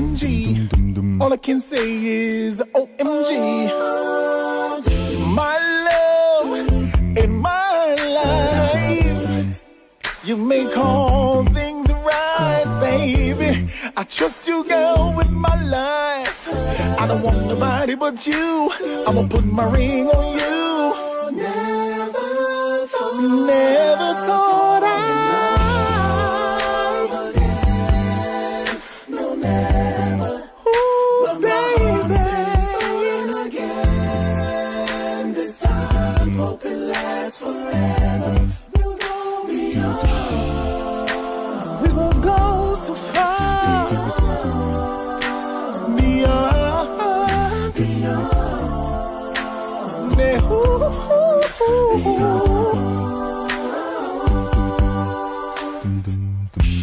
OMG. All I can say is OMG. My love in my life. You make all things right, baby. I trust you, girl, with my life. I don't want nobody but you. I'ma put my ring on you. Never thought I'd no, never. Ooh, baby. Again. This time, hope it lasts forever. We'll go beyond. We will go so far. Beyond. Beyond.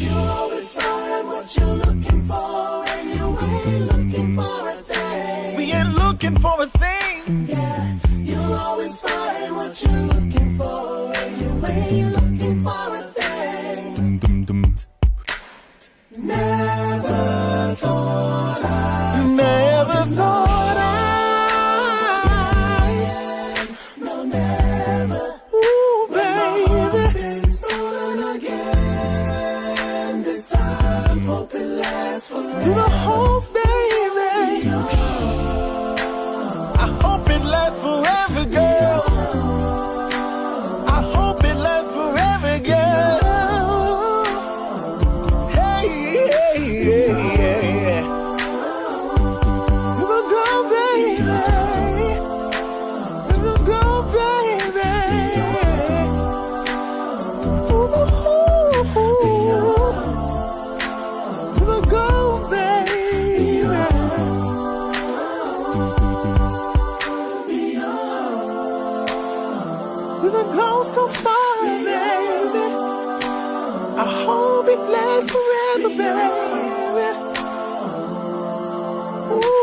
You always find what you're looking for, and you ain't looking for a thing. We ain't looking for a thing. Yeah, you'll always find what you're looking for, and you ain't looking for a thing. Never thought I. No, never. Ooh, baby. Been stolen again. This time, hope it lasts forever. You hope, baby. I hope it lasts forever, girl. I hope it lasts forever, girl. Hey, hey, hey, hey. You will go, baby. You will go, baby. Ooh, you will go, baby. We will go so far, baby. I hope it lasts forever, baby. Ooh.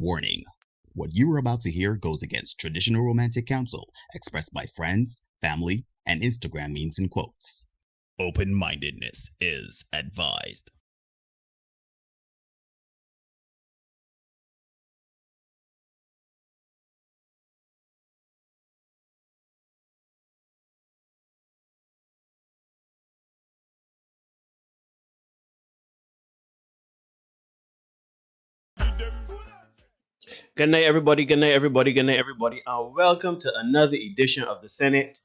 Warning. What you are about to hear goes against traditional romantic counsel expressed by friends, family, and Instagram memes and quotes. Open-mindedness is advised. Good night, everybody. Good night, everybody. Good night, everybody. And welcome to another edition of the Senate.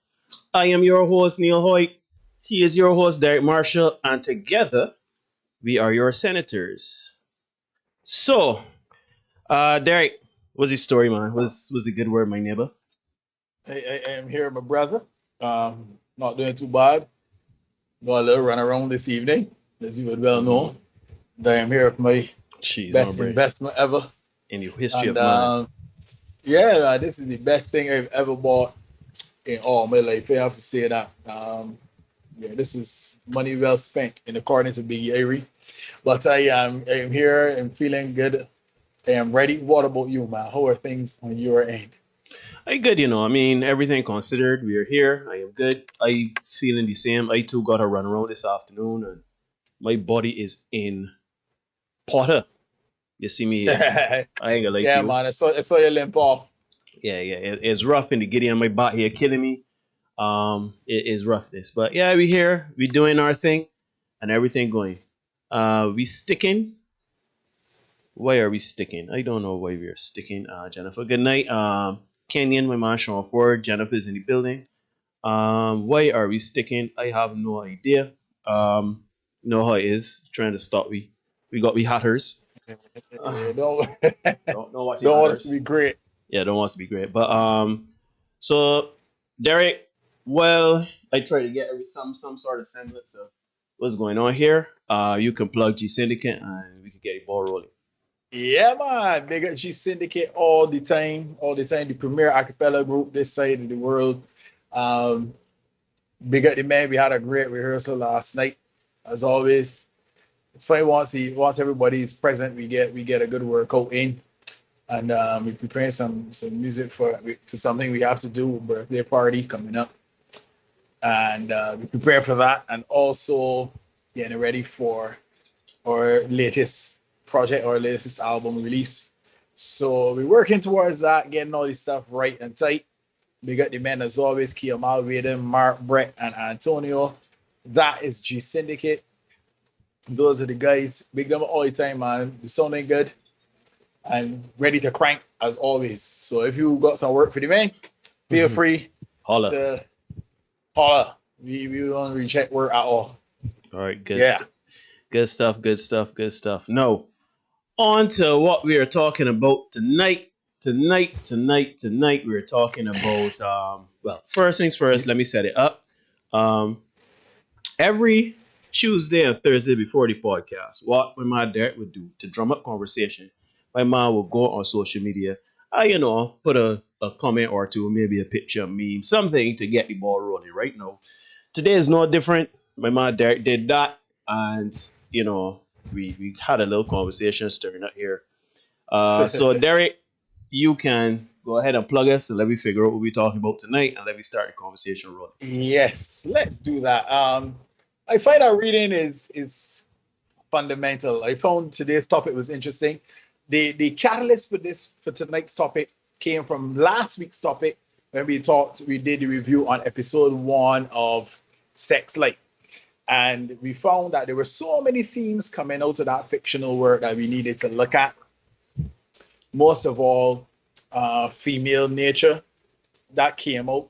I am your host, Neil Hoyt. He is your host, Derek Marshall. And together, we are your senators. So, Derek, what's the story, man? What's the good word, my neighbor? I am here, my brother. Not doing too bad. Got a little run around this evening, as you would well know. And I am here with my best investment ever. In your history of man. Yeah, this is the best thing I've ever bought in all my life. I have to say that. This is money well spent in accordance to Biggie Irie. But I am here. I'm feeling good. I am ready. What about you, man? How are things on your end? I good, I mean, everything considered, we are here. I am good. I feeling the same. I too got a run around this afternoon, and my body is in Potter. You see me here. I ain't gonna lie to you. Yeah, man. I saw you limp off. Yeah. It's rough in the giddy on my back here, killing me. It is roughness. But yeah, we here. We doing our thing, and everything going. We sticking. Why are we sticking? I don't know why we are sticking. Jennifer, good night. Kenyon, my man, Sean Ford. Jennifer's in the building. Why are we sticking? I have no idea. You know how it is trying to stop we. We got we hatters. Yeah, Uh, don't don't watch the don't want us to hatters. be great. Yeah, don't want us to be great. But so Derek, well, I try to get some sort of semblance of what's going on here. You can plug G-Syndicate and we can get a ball rolling. Yeah, man. Big up G-Syndicate all the time. All the time. The premier acapella group this side of the world. Um, Big up the man. We had a great rehearsal last night. As always. Funny once everybody is present, we get a good workout in. And we're preparing some music for something we have to do, a birthday party coming up. And we prepare for that, and also getting ready for our latest project, our latest album release. So we're working towards that, getting all this stuff right and tight. We got the men as always, Kiamal, Raiden, Mark, Brett, and Antonio. That is G Syndicate. Those are the guys. Big them all the time, man. They're sounding good and ready to crank as always. So if you got some work for the man, feel free Holla. to holla. We don't reject work at all. All right, good, Yeah. good stuff, good stuff, good stuff. No, on to what we are talking about tonight. Tonight, we are talking about well, first things first, let me set it up. Every Tuesday and Thursday before the podcast, what my man Derek would do to drum up conversation, my man will go on social media, put a comment or two, maybe a picture, meme, something to get the ball rolling right now. Today is no different. My man Derek did that, and we had a little conversation stirring up here. So Derek, you can go ahead and plug us and let me figure out what we're talking about tonight, and let me start the conversation rolling. Yes, let's do that. I find that reading is fundamental. I found today's topic was interesting. The catalyst for tonight's topic came from last week's topic when we did the review on episode 1 of Sex Life. And we found that there were so many themes coming out of that fictional work that we needed to look at. Most of all, female nature that came out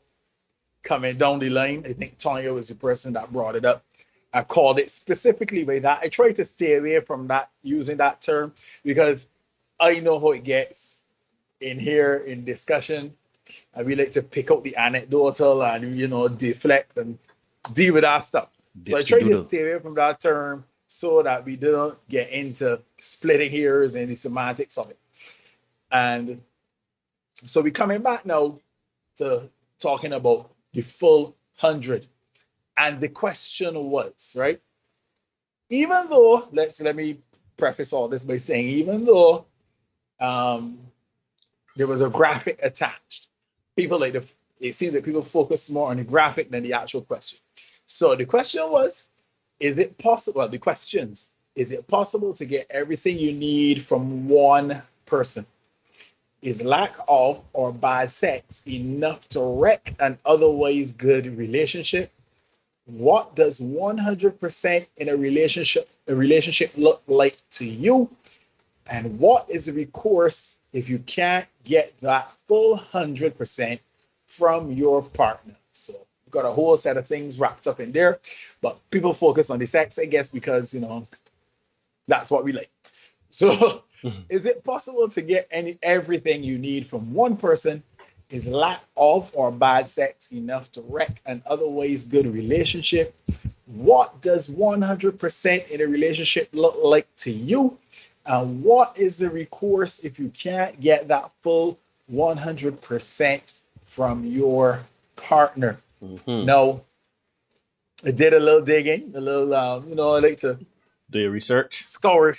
coming down the line. I think Tonya was the person that brought it up. I called it specifically by that. I tried to stay away from that, using that term, because I know how it gets in here in discussion. And we like to pick out the anecdotal and, deflect and deal with that stuff. So I tried to stay away from that term so that we don't get into splitting hairs and the semantics of it. And so we're coming back now to talking about the full 100. And the question was, right? Even though, let me preface all this by saying, even though there was a graphic attached, it seems that people focus more on the graphic than the actual question. So the question was, is it possible? Well, the questions, is it possible to get everything you need from one person? Is lack of or bad sex enough to wreck an otherwise good relationship? What does 100% in a relationship look like to you? And what is the recourse if you can't get that full 100% from your partner? So we've got a whole set of things wrapped up in there, but people focus on the sex, I guess, because, that's what we like. So is it possible to get everything you need from one person? Is lack of or bad sex enough to wreck an otherwise good relationship? What does 100% in a relationship look like to you? And what is the recourse if you can't get that full 100% from your partner? Now, I did a little digging, I like to do your research, scour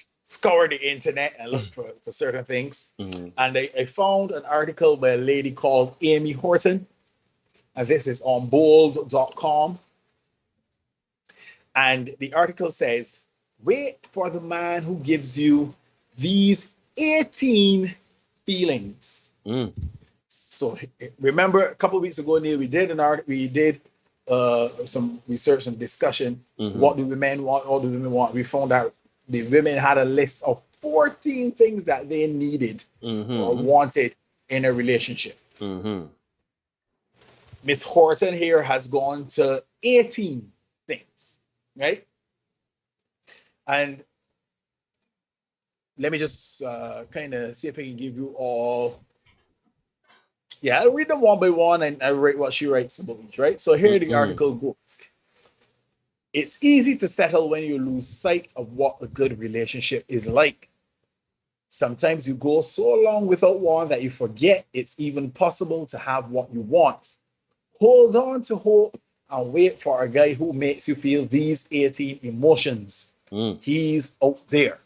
the internet and look for certain things. And I found an article by a lady called Amy Horton. And this is on bold.com. And the article says, wait for the man who gives you these 18 feelings. So remember a couple of weeks ago, Neil, we did some research and discussion. What do the men want? What do the women want? We found out the women had a list of 14 things that they needed or wanted in a relationship. Miss Horton here has gone to 18 things, right? And let me just kind of see if I can give you all. Yeah, I'll read them one by one and I write what she writes about each, right? So here the article goes. It's easy to settle when you lose sight of what a good relationship is like. Sometimes you go so long without one that you forget it's even possible to have what you want. Hold on to hope and wait for a guy who makes you feel these 18 emotions. He's out there.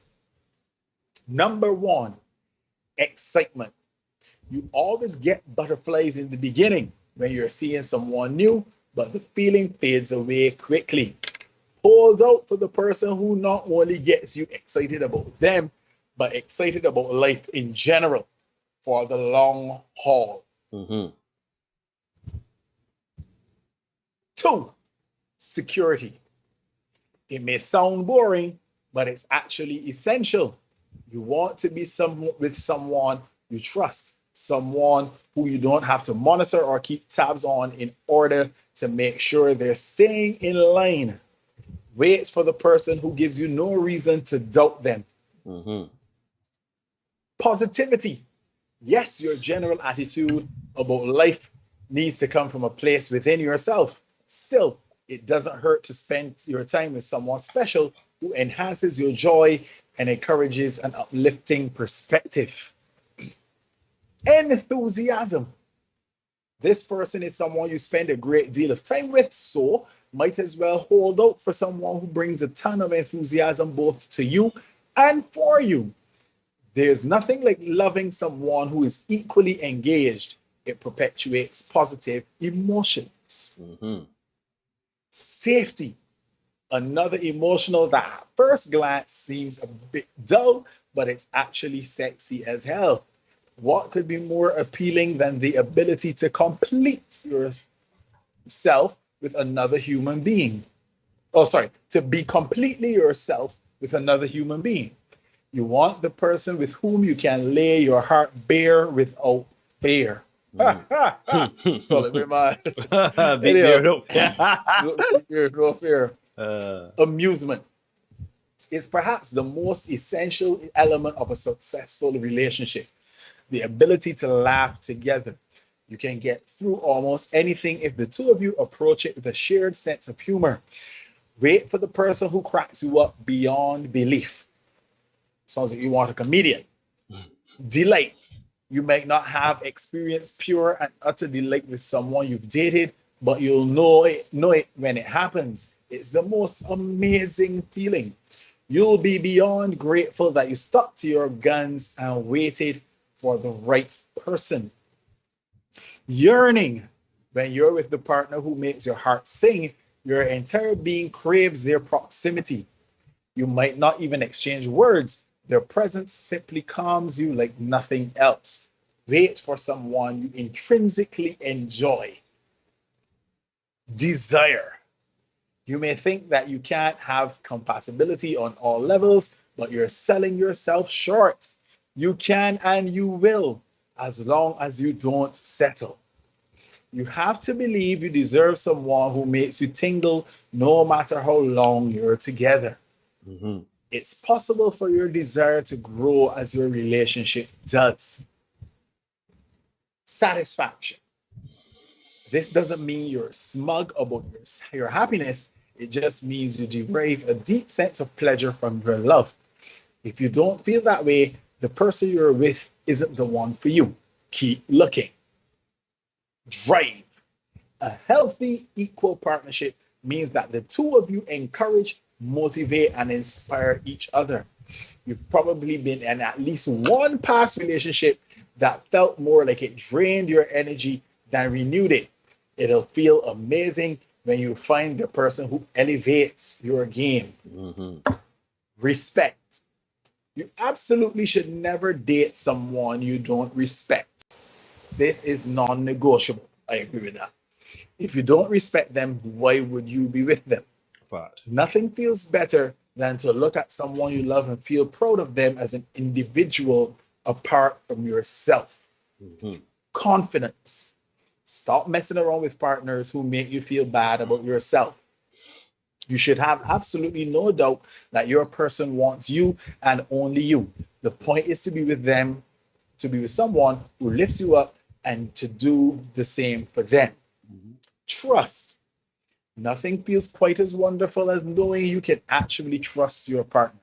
Number one, excitement. You always get butterflies in the beginning when you're seeing someone new, but the feeling fades away quickly. Hold out for the person who not only gets you excited about them, but excited about life in general for the long haul. 2, security. It may sound boring, but it's actually essential. You want to be with someone you trust, someone who you don't have to monitor or keep tabs on in order to make sure they're staying in line. Wait for the person who gives you no reason to doubt them. Positivity. Yes, your general attitude about life needs to come from a place within yourself. Still, it doesn't hurt to spend your time with someone special who enhances your joy and encourages an uplifting perspective. Enthusiasm. This person is someone you spend a great deal of time with, so might as well hold out for someone who brings a ton of enthusiasm both to you and for you. There's nothing like loving someone who is equally engaged. It perpetuates positive emotions. Safety. Another emotional that at first glance seems a bit dull, but it's actually sexy as hell. What could be more appealing than the ability to complete yourself with another human being? To be completely yourself with another human being. You want the person with whom you can lay your heart bare without fear. Solid, man. Big beard up. No fear. Amusement is perhaps the most essential element of a successful relationship. The ability to laugh together. You can get through almost anything if the two of you approach it with a shared sense of humor. Wait for the person who cracks you up beyond belief. Sounds like you want a comedian. Delight. You might not have experienced pure and utter delight with someone you've dated, but you'll know it when it happens. It's the most amazing feeling. You'll be beyond grateful that you stuck to your guns and waited for the right person. Yearning. When you're with the partner who makes your heart sing, your entire being craves their proximity. You might not even exchange words. Their presence simply calms you like nothing else. Wait for someone you intrinsically enjoy. Desire. You may think that you can't have compatibility on all levels, but you're selling yourself short. You can and you will, as long as you don't settle. You have to believe you deserve someone who makes you tingle no matter how long you're together. It's possible for your desire to grow as your relationship does. Satisfaction. This doesn't mean you're smug about your happiness. It just means you derive a deep sense of pleasure from your love. If you don't feel that way, the person you're with isn't the one for you. Keep looking. Drive. A healthy, equal partnership means that the two of you encourage, motivate, and inspire each other. You've probably been in at least one past relationship that felt more like it drained your energy than renewed it. It'll feel amazing when you find the person who elevates your game. Respect. You absolutely should never date someone you don't respect. This is non-negotiable. I agree with that. If you don't respect them, why would you be with them? But Nothing feels better than to look at someone you love and feel proud of them as an individual apart from yourself. Confidence. Stop messing around with partners who make you feel bad about yourself. You should have absolutely no doubt that your person wants you and only you. The point is to be with them, to be with someone who lifts you up and to do the same for them. Trust. Nothing feels quite as wonderful as knowing you can actually trust your partner.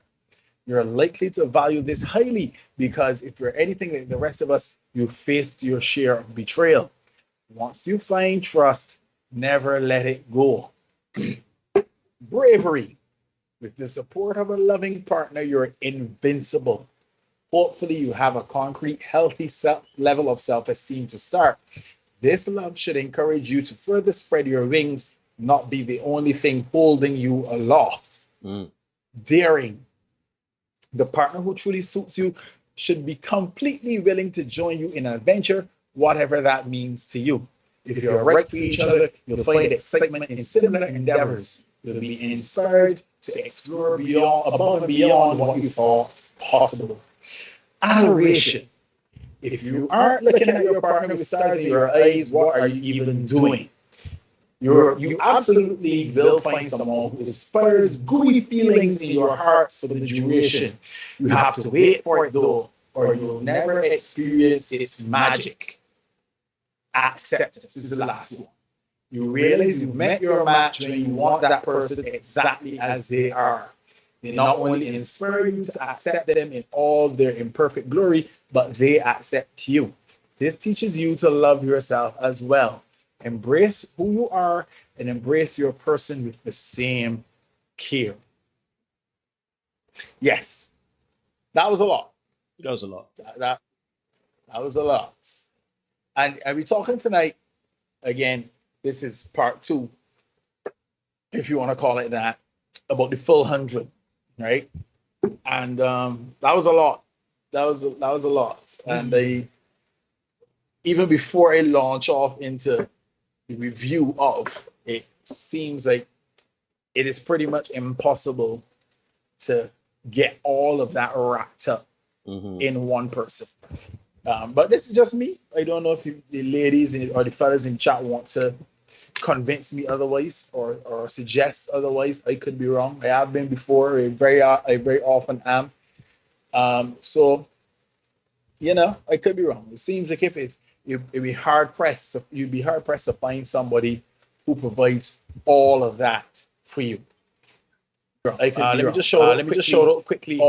You're likely to value this highly because if you're anything like the rest of us, you faced your share of betrayal. Once you find trust, never let it go. Bravery. With the support of a loving partner, you're invincible. Hopefully, you have a concrete, healthy level of self-esteem to start. This love should encourage you to further spread your wings, not be the only thing holding you aloft. Daring. The partner who truly suits you should be completely willing to join you in an adventure, whatever that means to you. If you're right for each other, you'll find excitement in similar endeavors. You'll be inspired to explore above and beyond what you thought possible. Adoration. If you aren't looking at your partner with stars in your eyes, what are you even doing? You absolutely will find someone who inspires gooey feelings in your heart for the duration. You have to wait for it though, or you'll never experience its magic. Acceptance is the last one. You realize you've met your match when you want that person exactly as they are. They not only inspire you to accept them in all their imperfect glory, but they accept you. This teaches you to love yourself as well. Embrace who you are and embrace your person with the same care. Yes, that was a lot. That was a lot. That was a lot. And we're talking tonight, again, this is part 2, if you want to call it that, about the full 100, right? And that was a lot. That was a lot. And even before I launch off into the review of it, seems like it is pretty much impossible to get all of that wrapped up in one person. But this is just me. I don't know if the ladies or the fellas in chat want to convince me otherwise or suggest otherwise. I could be wrong. I have been before. I very often am. So, I could be wrong. It seems like you'd be hard pressed to find somebody who provides all of that for you. Let me just show out quickly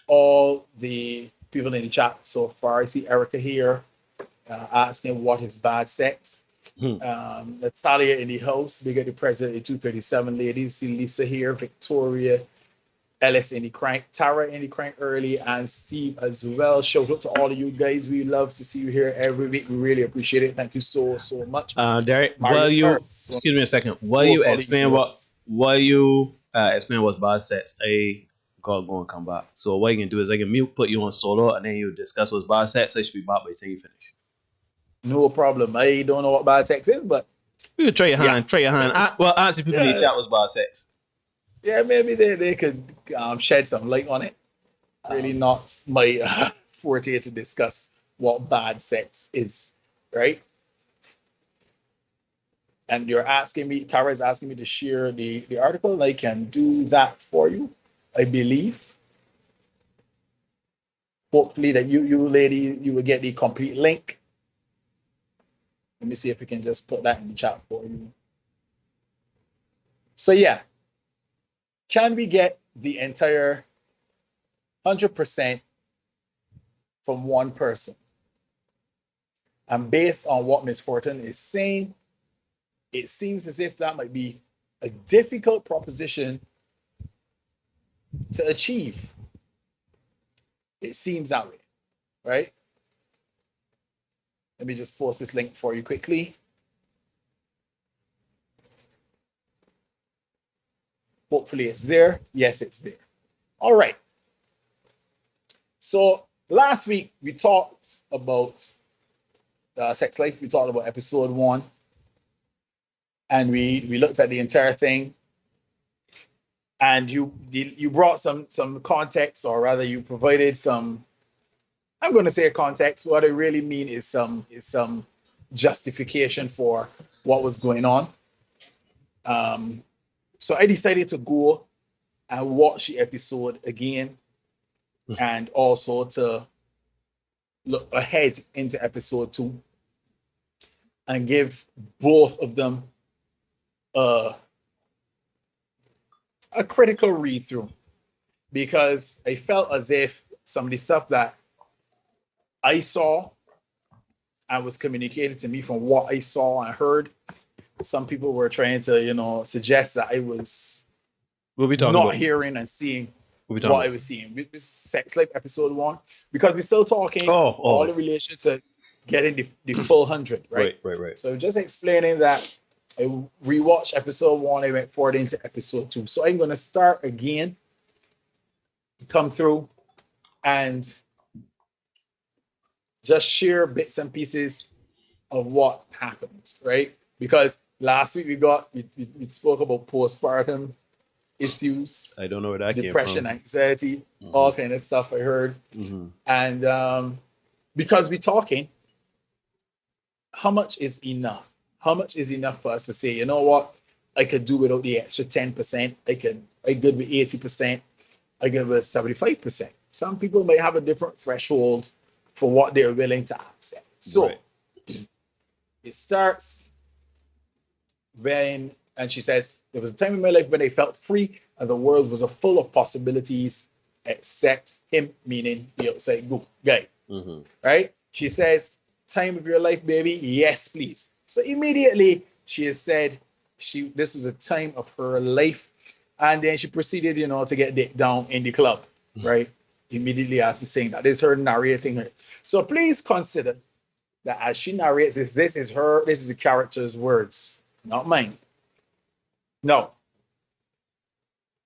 all the people in the chat so far. I see Erica here asking what is bad sex. Natalia in the house, big at the president, the 237 ladies. See Lisa here, Victoria, Ellis in the crank, Tara in the crank early, and Steve as well. Shout out to all of you guys. We love to see you here every week. We really appreciate it. Thank you so much. Derek, excuse me a second. While you explain what's bad sex, I gotta go and come back. So what you can do is I can put you on solo and then you discuss what's bad sex. I should be back by the time you finish. No problem. I don't know what bad sex is, but you can try your hand. Try your hand. Answer people in the chat what's bad sex. Yeah, maybe they could shed some light on it. Really not my forte to discuss what bad sex is, right? And you're asking me, Tara is asking me to share the article. I can do that for you, I believe. Hopefully that you lady, you will get the complete link. Let me see if we can just put that in the chat for you. So yeah, can we get the entire 100% from one person? And based on what Ms. Horton is saying, it seems as if that might be a difficult proposition to achieve. It seems that way, right? Let me just post this link for you quickly. Hopefully it's there. Yes, it's there. All right. So last week we talked about sex life. We talked about episode 1. And we looked at the entire thing. And you brought some context, or rather you provided some, I'm going to say context. What I really mean is some justification for what was going on. So I decided to go and watch the episode again, and also to look ahead into episode 2 and give both of them a critical read through, because I felt as if some of the stuff that I saw and was communicated to me from what I saw and heard, some people were trying to, suggest that I was We'll be talking not about hearing and seeing we'll be what talking I was seeing. This is Sex Life episode 1, because we're still talking all in relation to getting the full 100, right? Right. So just explaining that I rewatched episode 1, I went forward into episode 2. So I'm going to start again, come through, and just share bits and pieces of what happened, right? Because last week we spoke about postpartum issues. I don't know where that depression, came from. anxiety, all kind of stuff I heard. And because we're talking, how much is enough? How much is enough for us to say, you know what, I could do without the extra 10%. I good with 80%. I good with 75%. Some people may have a different threshold for what they're willing to accept. So it starts and she says, there was a time in my life when I felt free and the world was full of possibilities except him, meaning the outside guy. Right? She says, time of your life, baby? Yes, please. So immediately she has said this was a time of her life. And then she proceeded, to get dick down in the club, right? Immediately after saying that. This is her narrating it. So please consider that as she narrates this is the character's words, not mine. No.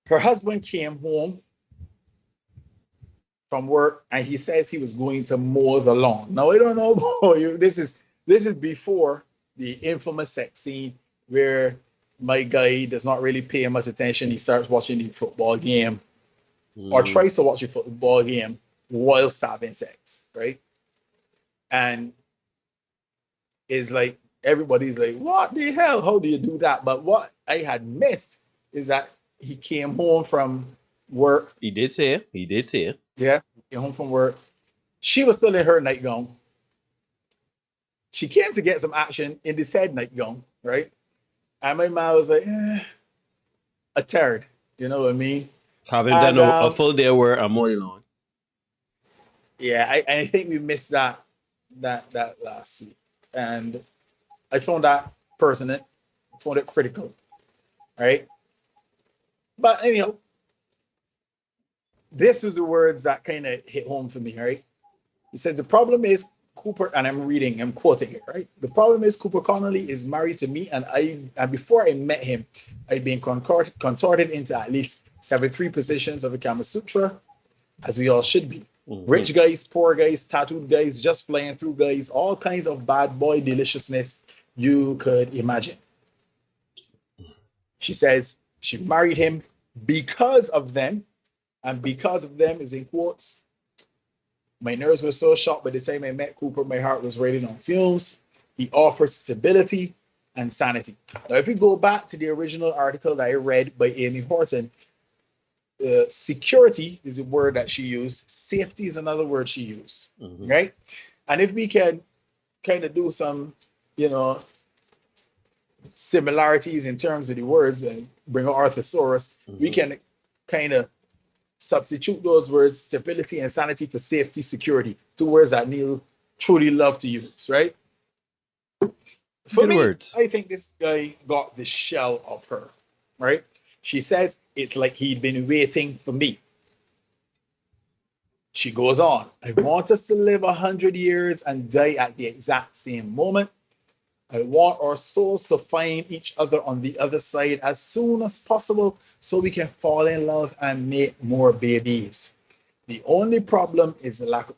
Her husband came home from work and he says he was going to mow the lawn. Now, I don't know about you. This is before the infamous sex scene where my guy does not really pay much attention. He starts watching the football game or tries to watch a football game whilst having sex, right? And it's like, everybody's like, what the hell? How do you do that? But what I had missed is that he came home from work. He did say it. Yeah, he came home from work. She was still in her nightgown. She came to get some action in the said nightgown, right? And my man was like, a turd. You know what I mean? Having done a full day of work and mowing lawn. Yeah, I think we missed that last week. And I found that pertinent. I found it critical. Right? But anyhow, this is the words that kind of hit home for me, right? He said, the problem is Cooper, and I'm quoting it, right? The problem is Cooper Connolly is married to me, and before I met him, I'd been contorted into at least 73 positions of a Kama Sutra, as we all should be. Rich guys, poor guys, tattooed guys, just flying through guys, all kinds of bad boy deliciousness you could imagine. She says she married him because of them, and because of them is in quotes. My nerves were so shot by the time I met Cooper, my heart was riding on fumes. He offered stability and sanity. Now, if we go back to the original article that I read by Amy Horton, security is a word that she used. Safety is another word she used, right? And if we can kind of do some, similarities in terms of the words and bring out our thesaurus, we can kind of substitute those words, stability and sanity, for safety, security. 2 words that Neil truly love to use, right? For me, words. I think this guy got the shell of her, right? She says, it's like he'd been waiting for me. She goes on, I want us to live 100 years and die at the exact same moment. I want our souls to find each other on the other side as soon as possible so we can fall in love and make more babies. The only problem is the lack of,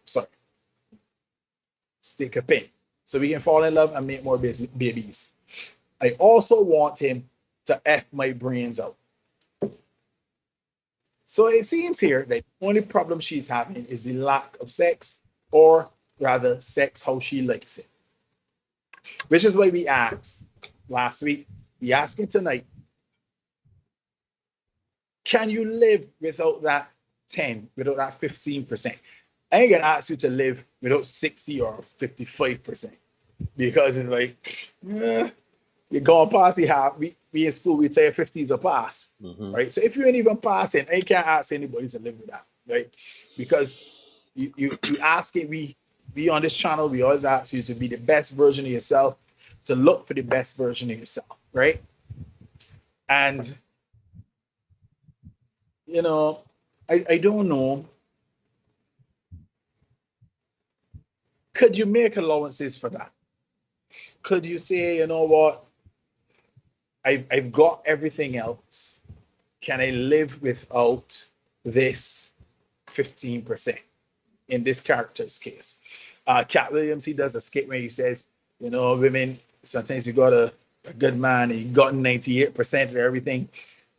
stick a pin. So we can fall in love and make more babies. I also want him to F my brains out. So it seems here that the only problem she's having is the lack of sex, or rather sex how she likes it. Which is why we asked last week, we asking tonight, can you live without that 10, without that 15%? I ain't gonna ask you to live without 60 or 55%. Because it's like, you're going past the half. We in school, we tell you 50 is a pass, right? So if you ain't even passing, I can't ask anybody to live with that, right? Because you ask it, we on this channel, we always ask you to be the best version of yourself, to look for the best version of yourself, right? And, you know, I don't know. Could you make allowances for that? Could you say, you know what? I've got everything else. Can I live without this 15% in this character's case? Cat Williams, he does a skit where he says, you know, women, sometimes you got a good man and you got 98% of everything,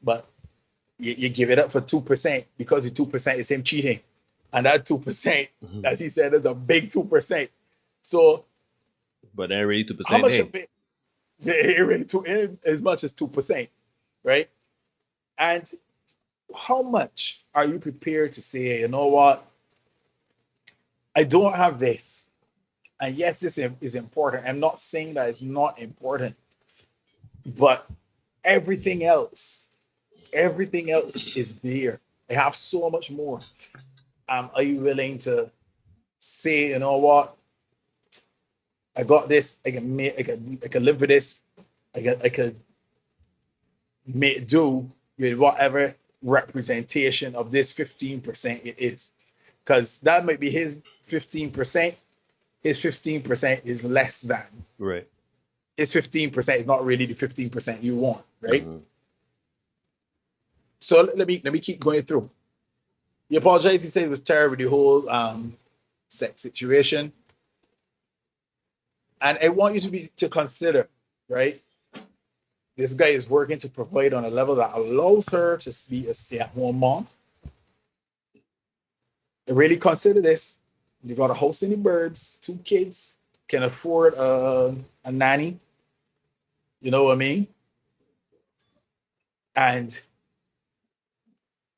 but you give it up for 2% because the 2% is him cheating. And that 2%, as he said, is a big 2%. So, but they're really 2%. How much of it? Really as much as 2%, right? And how much are you prepared to say, you know what? I don't have this. And yes, this is important. I'm not saying that it's not important, but everything else is there. I have so much more. Are you willing to say, you know what? I got this. I can live with this. I could make do with whatever representation of this 15% it is, because that might be his 15%. His 15% is less than. Right. His 15% is not really the 15% you want, right? So let me keep going through. He apologized. He said it was terrible, the whole sex situation. And I want you to consider, right? This guy is working to provide on a level that allows her to be a stay-at-home mom. Really consider this. You got a house in the burbs, 2 kids, can afford a nanny. You know what I mean? And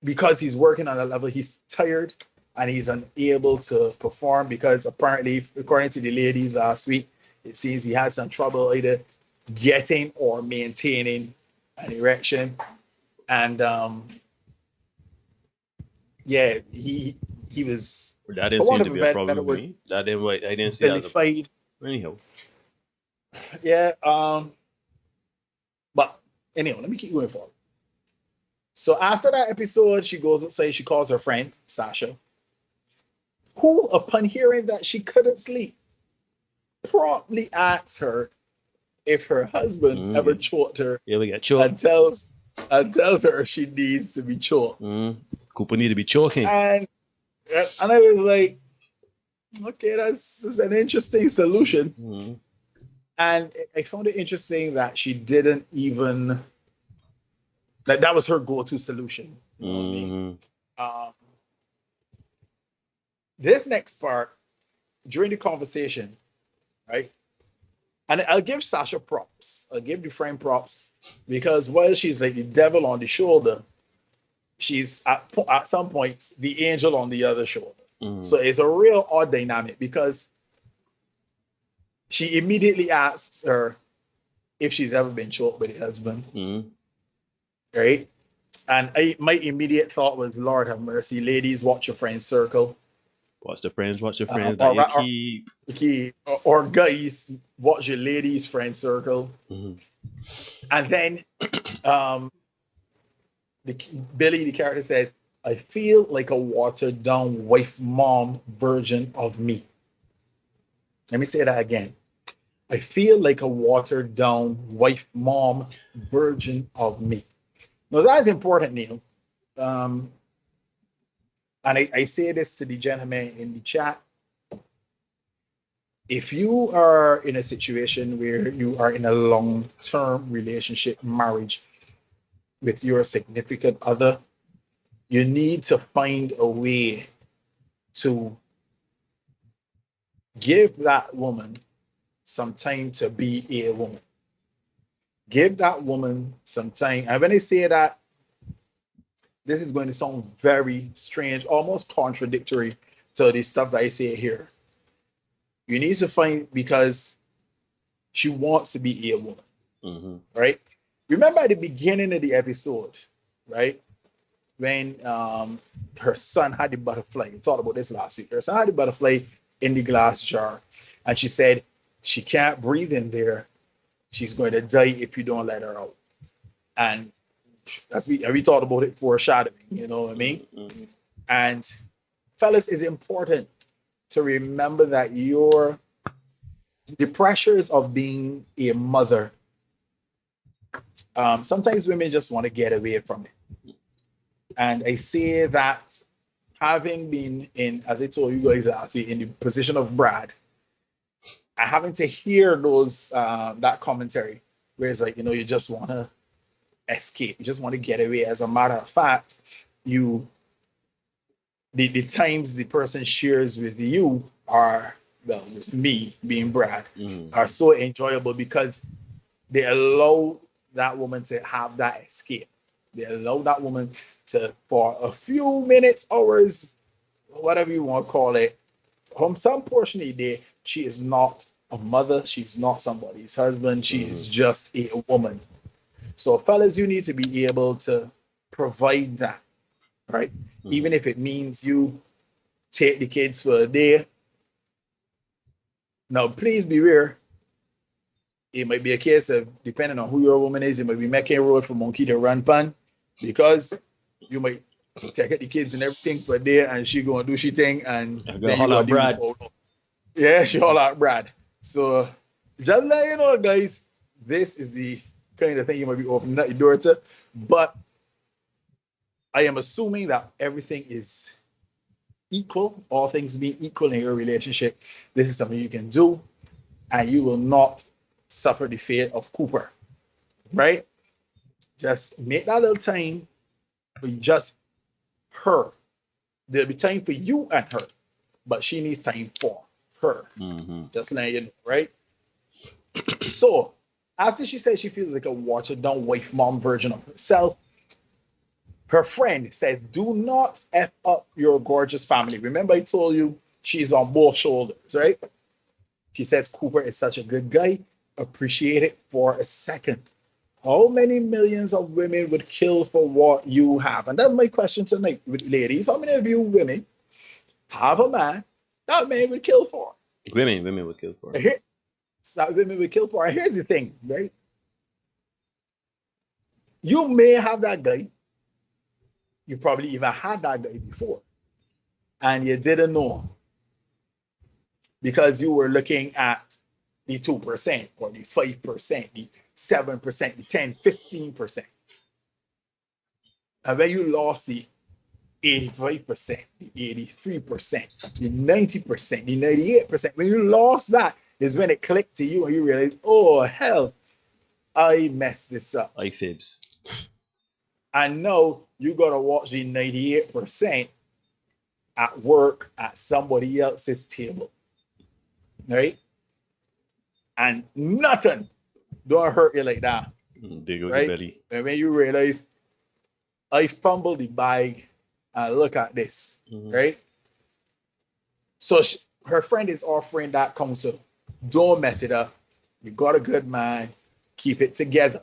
because he's working on a level, he's tired and he's unable to perform because apparently, according to the ladies last week, it seems he had some trouble either getting or maintaining an erection. And yeah, he was. That didn't seem to be a problem with me. I didn't see that as a... Anyhow. Yeah. But anyway, let me keep going forward. So after that episode, she goes outside, she calls her friend, Sasha, who, upon hearing that she couldn't sleep, promptly asks her if her husband ever choked her and tells her she needs to be choked. Cooper need to be choking. And I was like, okay, that's an interesting solution. And I found it interesting that she didn't even, that was her go-to solution. You know what I mean? This next part, during the conversation, right? And I'll give Sasha props. I'll give the friend props because while she's like the devil on the shoulder, she's at some point the angel on the other shoulder. So it's a real odd dynamic because she immediately asks her if she's ever been choked by the husband. Right? And my immediate thought was, Lord have mercy, ladies, watch your friends circle. Watch the friends that you keep. Or guys, watch your ladies' friend circle. And then Billy, the character, says, I feel like a watered down wife mom version of me. Let me say that again. I feel like a watered down wife mom version of me. Now that's important, Neil. And I say this to the gentleman in the chat. If you are in a situation where you are in a long-term relationship, marriage with your significant other, you need to find a way to give that woman some time to be a woman. Give that woman some time. And when I say that, this is going to sound very strange, almost contradictory to the stuff that I say here. You need to find, because she wants to be a woman, right? Remember at the beginning of the episode, right? When her son had the butterfly. We talked about this last week. Her son had the butterfly in the glass jar, and she said she can't breathe in there. She's going to die if you don't let her out. And we talked about it foreshadowing, you know what I mean? And fellas, it's important to remember that the pressures of being a mother, sometimes women just want to get away from it. And I say that having been in, as I told you guys, in the position of Brad, and having to hear those that commentary where it's like, you just want to escape, you just want to get away. As a matter of fact, the times the person shares with you are, well, with me being Brad, are so enjoyable because they allow that woman to have that escape. They allow that woman to, for a few minutes, hours, whatever you want to call it, from some portion of the day, she is not a mother, she's not somebody's husband, she is just a woman. So fellas, you need to be able to provide that, right? Even if it means you take the kids for a day. Now, please beware. It might be a case of, depending on who your woman is, it might be making a road for monkey to run pan, because you might take out the kids and everything for a day, and she gonna do she thing, and then you gonna Brad. Yeah, she all out Brad. So just let you know, guys, this is the kind of thing you might be opening up your door to. But I am assuming that everything is equal, all things being equal in your relationship. This is something you can do, and you will not suffer the fate of Cooper, right? Just make that little time for just her. There'll be time for you and her, but she needs time for her. Just like, you know, right? So after she says she feels like a watered down wife mom version of herself, her friend says, do not F up your gorgeous family. Remember I told you she's on both shoulders, right? She says Cooper is such a good guy. Appreciate it for a second. How many millions of women would kill for what you have? And that's my question tonight, ladies. How many of you women have a man that man would kill for? Women would kill for. That women would kill for. And here's the thing, right? You may have that guy. You probably even had that guy before, and you didn't know, because you were looking at the 2% or the 5%, the 7%, the 10, 15%. And when you lost the 85%, the 83%, the 90%, the 98%, when you lost that is when it clicked to you and you realize, oh, hell, I messed this up. I fibs. And now you got to watch the 98% at work at somebody else's table, right? And nothing don't hurt you like that, right? Belly. And when you realize, I fumbled the bag, and look at this, right? So her friend is offering that counsel. Don't mess it up. You got a good man. Keep it together.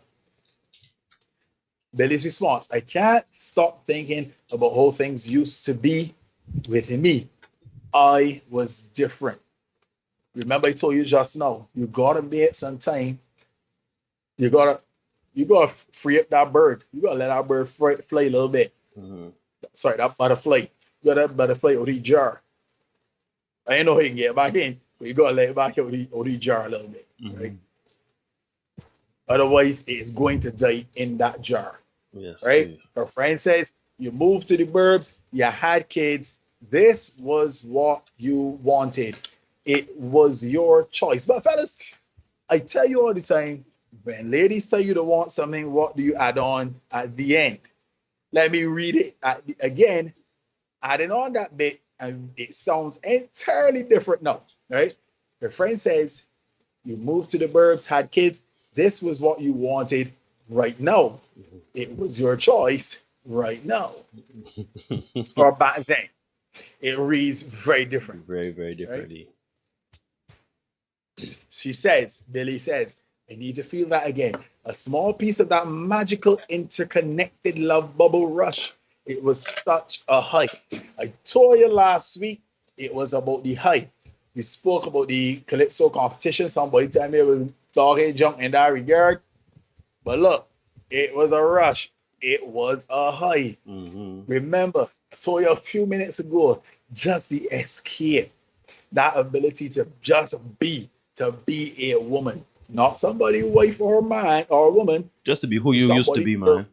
Billy's response, I can't stop thinking about how things used to be with me. I was different. Remember I told you just now, you gotta make some time. You gotta free up that bird. You gotta let that bird fly a little bit. Sorry, that butterfly. You got that butterfly out of the jar. I ain't know how you can get back in, but you gotta let it back out of the jar a little bit, right? Otherwise, it's going to die in that jar. Yes, right? Please. Her friend says, you moved to the burbs, you had kids. This was what you wanted. It was your choice. But fellas, I tell you all the time, when ladies tell you to want something, what do you add on at the end? Let me read it again. Adding on that bit, and it sounds entirely different now, right? Her friend says, You moved to the burbs, had kids. This was what you wanted right now. It was your choice right now. Or back then. It reads very different. Very, very Right? differently. Billy says, I need to feel that again. A small piece of that magical, interconnected love bubble rush. It was such a high. I told you last week, it was about the high. We spoke about the Calypso competition. Somebody tell me it was talking junk in that regard. But look, it was a rush. It was a high. Remember, I told you a few minutes ago, just the escape. That ability to just be a woman. Not somebody wife or man or woman. Just to be who you used to be, man.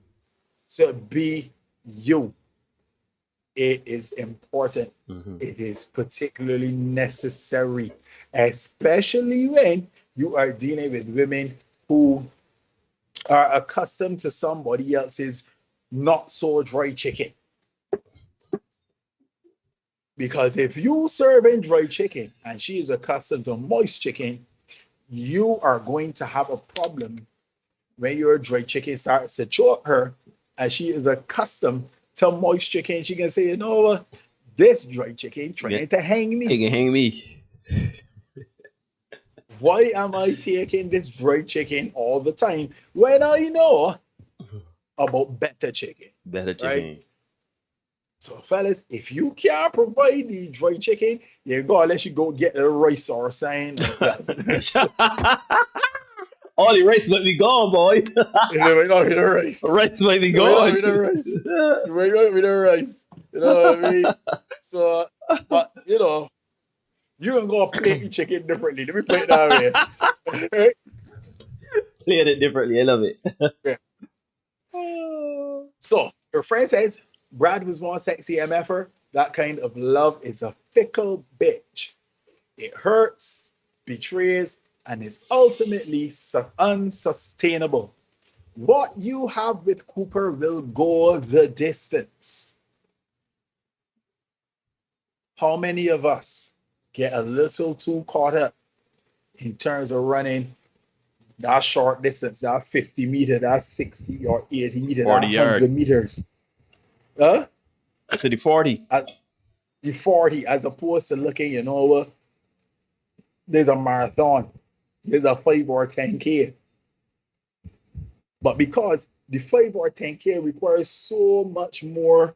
To be you. It is important. It is particularly necessary, especially when you are dealing with women who are accustomed to somebody else's not so dry chicken. Because if you serving dry chicken and she is accustomed to moist chicken, you are going to have a problem when your dry chicken starts to choke her and she is accustomed to moist chicken. She can say, you know what? This dry chicken trying to hang me. He can hang me. Why am I taking this dry chicken all the time when I know about better chicken? Better chicken. Right? So, fellas, if you can't provide the dry chicken, you go unless you go get the rice or something like that. All the rice might be gone, boy. You might not be the rice. Rice might be gone. You might not be the rice. You know what I mean? So, but you know, you can go plate the chicken differently. Let me play it that way. Right? Playing it differently. I love it. Yeah. So, her friend says, Brad was one sexy MFer. That kind of love is a fickle bitch. It hurts, betrays, and is ultimately unsustainable. What you have with Cooper will go the distance. How many of us get a little too caught up in terms of running that short distance, that 50 meter, that 60 or 80 meter, 40 that yard. 100 meters? Huh? I said the 40. The 40, as opposed to looking, you know what? There's a marathon. There's a 5 or 10K. But because the 5 or 10K requires so much more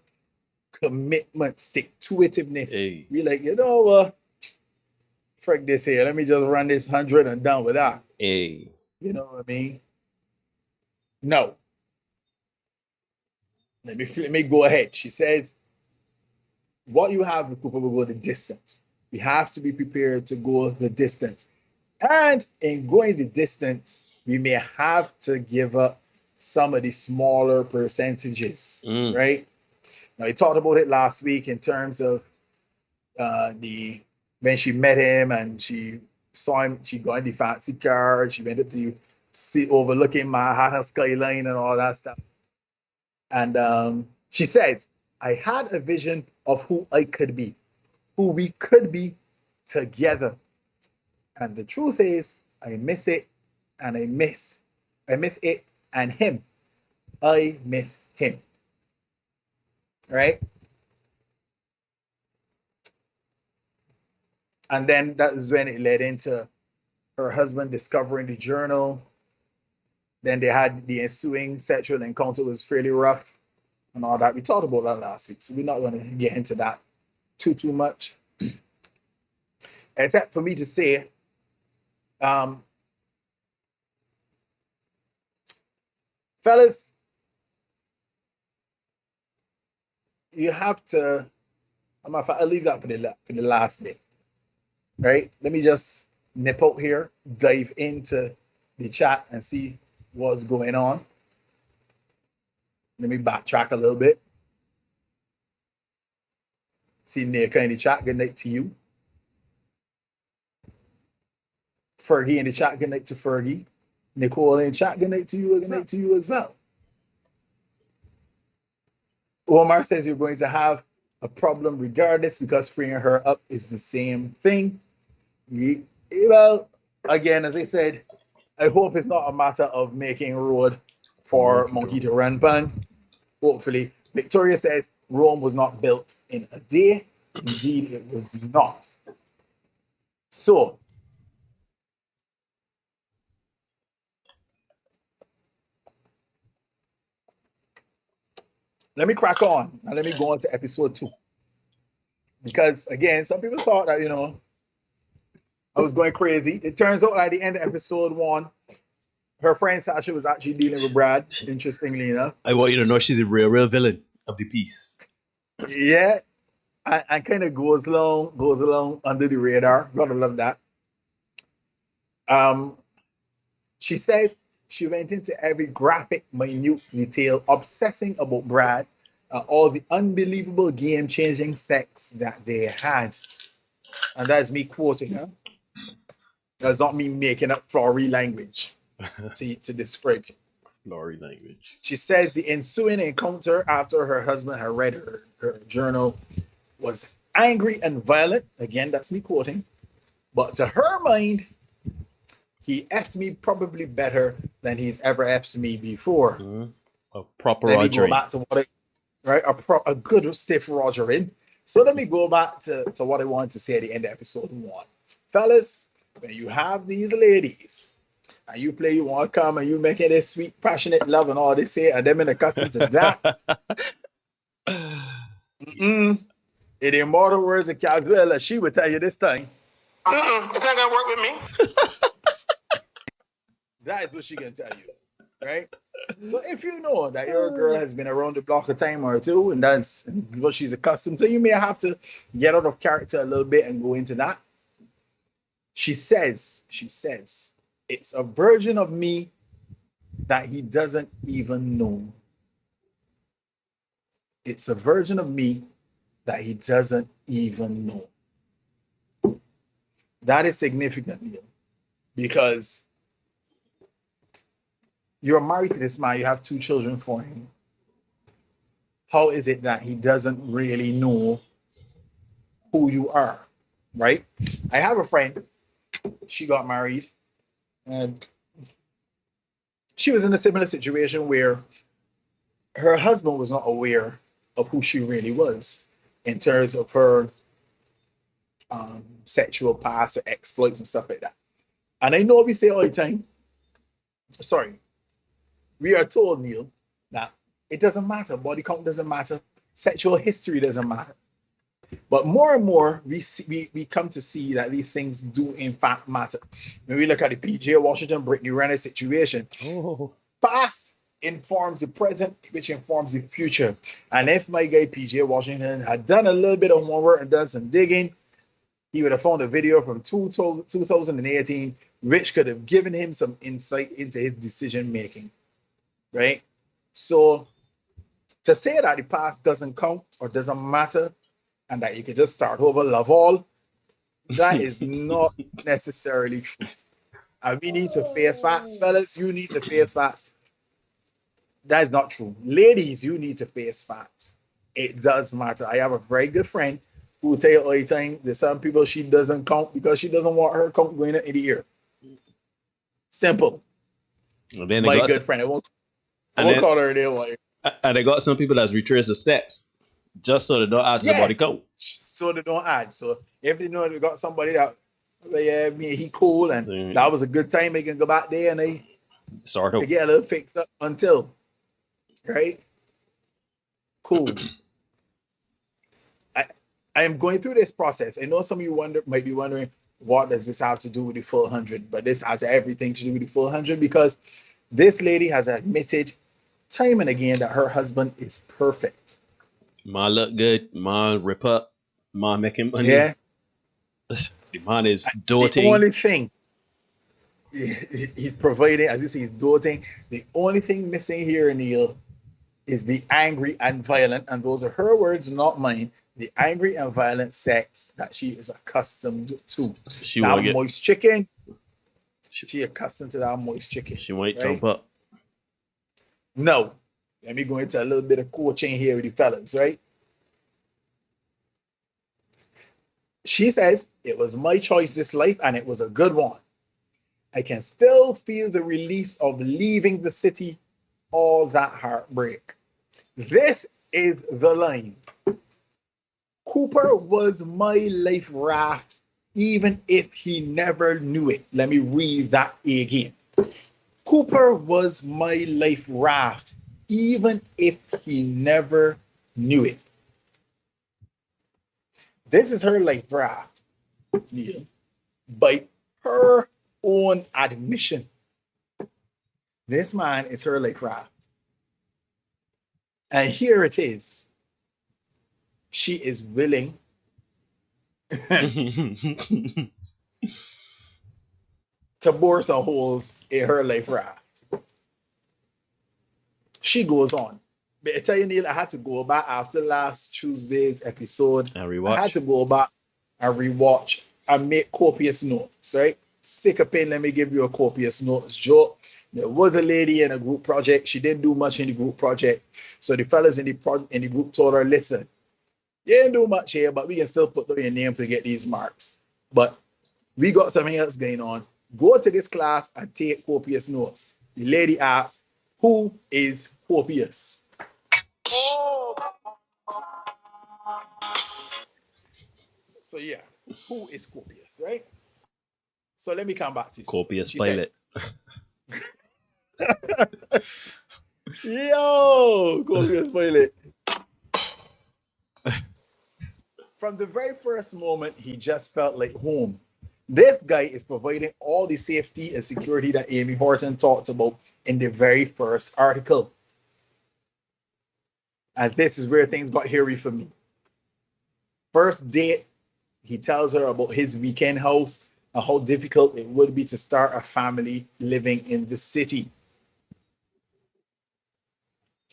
commitment, stick-to-itiveness, Hey. we like, you know what? Frick this here. Let me just run this 100 and done with that. Hey. You know what I mean? No. Let me go ahead. She says, what you have with Cooper will go the distance. We have to be prepared to go the distance. And in going the distance, we may have to give up some of the smaller percentages, right? Now, we talked about it last week in terms of when she met him and she saw him, she got in the fancy car, she went up to see overlooking Manhattan skyline and all that stuff. And she says, I had a vision of who I could be, who we could be together. And the truth is, I miss it and I miss it and him. I miss him. Right? And then that is when it led into her husband discovering the journal. Then they had the ensuing sexual encounter was fairly rough and all that. We talked about that last week, so we're not going to get into that too much. Except for me to say, fellas, you have to. I'll leave that for the last bit, right? Let me just nip out here, dive into the chat, and see what's going on. Let me backtrack a little bit. See Nika in the chat. Good night to you. Fergie in the chat. Good night to Fergie. Nicole in the chat. Good night to you. Good night to you as well. Omar says you're going to have a problem regardless because freeing her up is the same thing. Well, again, as I said, I hope it's not a matter of making road for monkey to run pan. Hopefully, Victoria says Rome was not built in a day. Indeed, it was not. So, let me crack on and let me go on to episode 2. Because again, some people thought that, I was going crazy. It turns out at the end of episode 1, her friend Sasha was actually dealing with Brad, interestingly enough. I want you to know she's a real villain of the piece. Yeah. And kind of goes along under the radar. Gotta love that. She says she went into every graphic, minute detail, obsessing about Brad and all the unbelievable game-changing sex that they had. And that's me quoting her. That's not me making up flowery language to describe it. Flowery language. She says the ensuing encounter after her husband had read her journal was angry and violent. Again, that's me quoting. But to her mind, he effed me probably better than he's ever effed me before. Mm-hmm. A proper Let me Rogering. go back to what a good stiff Rogering. So let me go back to what I wanted to say at the end of episode 1. Fellas, when you have these ladies and you play, you want to come and you making this sweet, passionate love and all this here, and them in accustomed to that. In the immortal words of Caswell, she would tell you this thing. It's not gonna work with me. That is what she can tell you, right? So if you know that your girl has been around the block a time or two, and that's what she's accustomed to, you may have to get out of character a little bit and go into that. She says, it's a version of me that he doesn't even know. It's a version of me that he doesn't even know. That is significant because you're married to this man, you have 2 children for him. How is it that he doesn't really know who you are, right? I have a friend, she got married, and she was in a similar situation where her husband was not aware of who she really was in terms of her sexual past or exploits and stuff like that. And I know we say all the time, we are told, Neil, that it doesn't matter. Body count doesn't matter. Sexual history doesn't matter. But more and more, we come to see that these things do in fact matter. When we look at the PJ Washington, Brittany Renner situation, past informs the present, which informs the future. And if my guy PJ Washington had done a little bit of homework and done some digging, he would have found a video from 2018, which could have given him some insight into his decision making. Right? So to say that the past doesn't count or doesn't matter and that you can just start over, love all, that is not necessarily true. And we need to face facts, fellas. You need to face facts. That is not true. Ladies, you need to face facts. It does matter. I have a very good friend who will tell you all the time there's some people she doesn't count because she doesn't want her count going in the ear. Simple. Well, then my good friend. I won't call her a name. And they got some people that's retrace the steps just so they don't add to the body count. So they don't add. So if they know they got somebody that, he cool and that was a good time, they can go back there and they get a little fix up until, right? Cool. I am going through this process. I know some of you might be wondering, what does this have to do with the full 100? But this has everything to do with the full 100 because this lady has admitted time and again that her husband is perfect. Ma look good, ma rip up, ma make him money. Yeah. The man is doting. The only thing he's providing, as you see, he's doting. The only thing missing here, Neil, is the angry and violent, and those are her words, not mine. The angry and violent sex that she is accustomed to. That moist chicken. She accustomed to that moist chicken. She might jump up. No. Let me go into a little bit of coaching here with the fellas, right? She says, it was my choice this life and it was a good one. I can still feel the release of leaving the city, all that heartbreak. This is the line. Cooper was my life raft, even if he never knew it. Let me read that again. Cooper was my life raft, even if he never knew it. This is her life raft, Neil, by her own admission. This man is her life raft. And here it is. She is willing to bore some holes in her life raft. She goes on. But I tell you, Neil, I had to go back after last Tuesday's episode. I had to go back and rewatch and make copious notes, right? Stick a pin, let me give you a copious notes joke. There was a lady in a group project. She didn't do much in the group project. So the fellas in the group told her, listen, you didn't do much here, but we can still put your name to get these marks. But we got something else going on. Go to this class and take copious notes. The lady asks, who is copious? So yeah, who is copious, right? So let me come back to this. Copious pilot. Yo, copious pilot. From the very first moment, he just felt like home. This guy is providing all the safety and security that Amy Horton talked about in the very first article. And this is where things got hairy for me. First date, he tells her about his weekend house and how difficult it would be to start a family living in the city.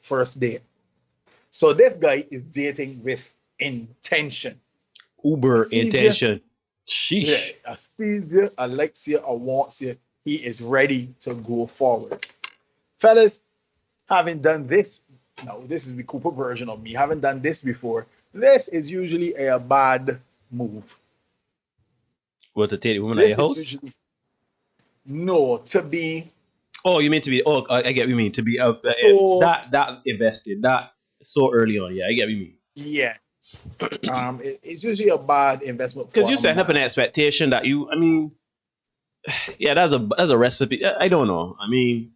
First date. So this guy is dating with intention. Uber intention. Sheesh. Yeah, I sees you, I likes you, I wants you. He is ready to go forward. Fellas, having done this, now this is the Cooper version of me, having done this before, this is usually a bad move. What, to take the woman at your house? Usually, no, to be. Oh, you mean to be? Oh, I get what you mean. To be that invested that so early on. Yeah, I get what you mean. Yeah. It's usually a bad investment because you set up an expectation that you. I mean, yeah, that's a recipe. I don't know. I mean,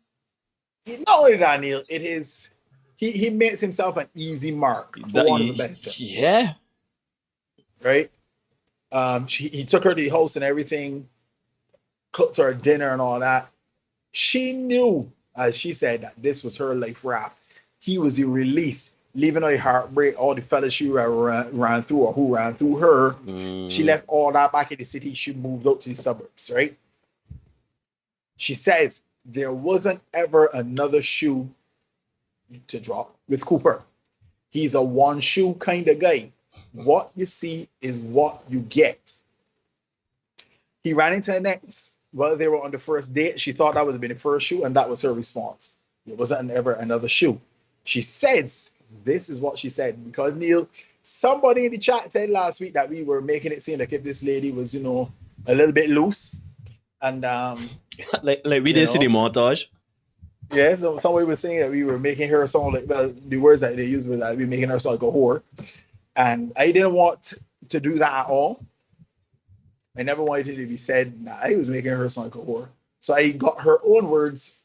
not only that, Neil. It is he makes himself an easy mark for want of a better term. Yeah. Right. He took her to the house and everything, cooked her dinner and all that. She knew, as she said, that this was her life raft. He was the release, leaving her heartbreak, all the fellas she ran through or who ran through her. She left all that back in the city. She moved out to the suburbs, right? She says there wasn't ever another shoe to drop with Cooper. He's a one shoe kind of guy. What you see is what you get. He ran into her next. While they were on the first date, she thought that would have been the first shoe, and that was her response. There wasn't ever another shoe. She says, this is what she said, because Neil, somebody in the chat said last week that we were making it seem like if this lady was, a little bit loose. And like we didn't see the montage. Yeah, so somebody was saying that we were making her sound like, well, the words that they used were that we were making her sound like a whore. And I didn't want to do that at all. I never wanted it to be said that I was making her sound like a whore. So I got her own words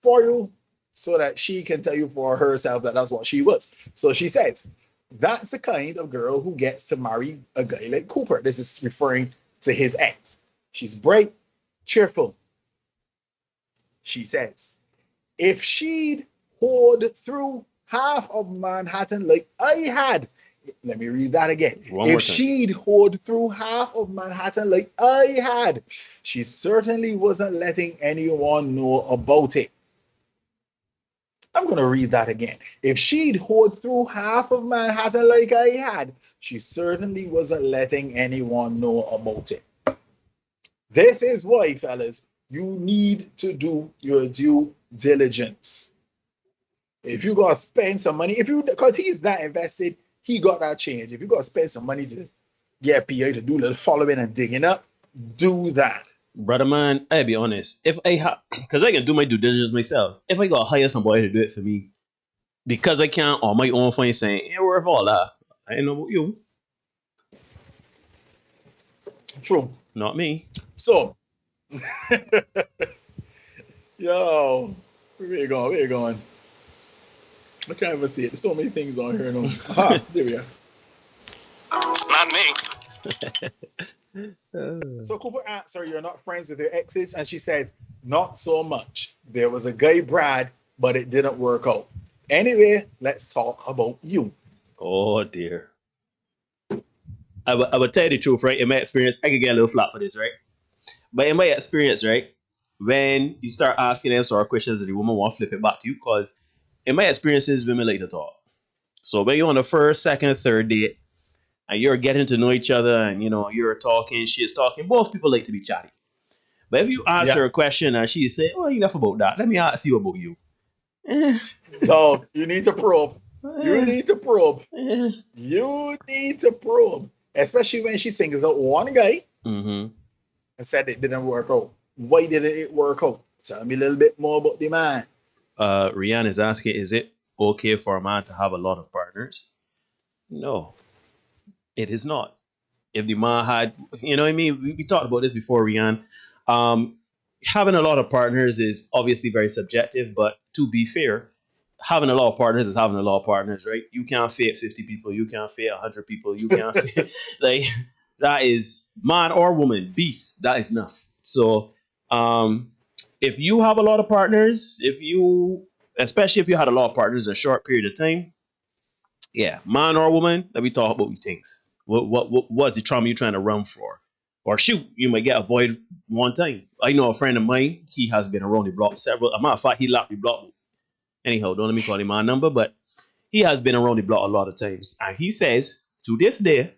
for you so that she can tell you for herself that that's what she was. So she says, that's the kind of girl who gets to marry a guy like Cooper. This is referring to his ex. She's bright, cheerful. She says, if she'd hoard through half of Manhattan like I had, let me read that again. If she'd hoard through half of Manhattan like I had, she certainly wasn't letting anyone know about it. I'm going to read that again. If she'd hoard through half of Manhattan like I had, she certainly wasn't letting anyone know about it. This is why, fellas, you need to do your due diligence. If you got to spend some money, because he's that invested, he got that change. If you got to spend some money to get PA to do a little following and digging up, do that. Brother man, I'll be honest. If I because I can do my due diligence myself. If I gotta hire somebody to do it for me, because I can't on my own find saying, it worth all that. I ain't know about you. True. Not me. So, yo, where you going? Where you going? I can't even see it. There's so many things on here. No. Aha, there we are. Not me. So Cooper asks her, "You're not friends with your exes?" And she says, "Not so much. There was a guy, Brad, but it didn't work out. Anyway, let's talk about you." Oh dear. I would tell you the truth, right? In my experience, I could get a little flat for this, right? But in my experience, right, when you start asking them sort of questions and the woman won't flip it back to you, because in my experiences, women like to talk. So when you're on the first, second, third date, and you're getting to know each other, and you're talking, she's talking, both people like to be chatty. But if you ask her a question and she say, "Oh, enough about that. Let me ask you about you." Dog, you need to probe. You need to probe. Eh. You need to probe. Especially when she singles out one guy Mm-hmm. and said it didn't work out. Why didn't it work out? Tell me a little bit more about the man. Rian is asking, is it okay for a man to have a lot of partners? No, it is not. If the man had, you know what I mean? We talked about this before, Rian. Having a lot of partners is obviously very subjective, but to be fair, having a lot of partners is having a lot of partners, right? You can't fit 50 people, you can't fit 100 people, you can't fit, like, that is man or woman, beast, that is enough. So, if you have a lot of partners, especially if you had a lot of partners in a short period of time, yeah, man or woman, let me talk about these things. What's the trauma you're trying to run for? Or shoot, you might get avoided one time. I know a friend of mine, he has been around the block several, a matter of fact, he locked the block. Anyhow, don't let me call him my number, but he has been around the block a lot of times. And he says, to this day,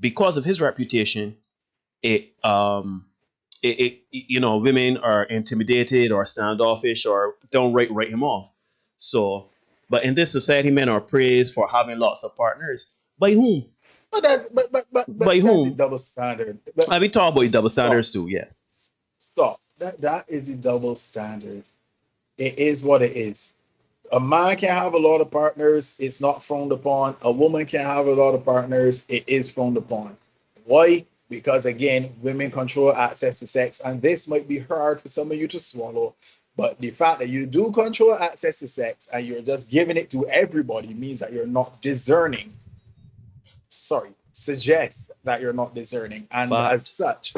because of his reputation, women are intimidated or standoffish or don't write him off. So, but in this society, men are praised for having lots of partners. By whom? But By that's whom? a double standard. But I be talking about the double standards too, yeah. stop. That is a double standard. It is what it is. A man can have a lot of partners, it's not frowned upon. A woman can have a lot of partners, it is frowned upon. Why? Because again, women control access to sex, and this might be hard for some of you to swallow. But the fact that you do control access to sex and you're just giving it to everybody means that you're not discerning. Sorry, suggests that you're not discerning. And Fact. as such,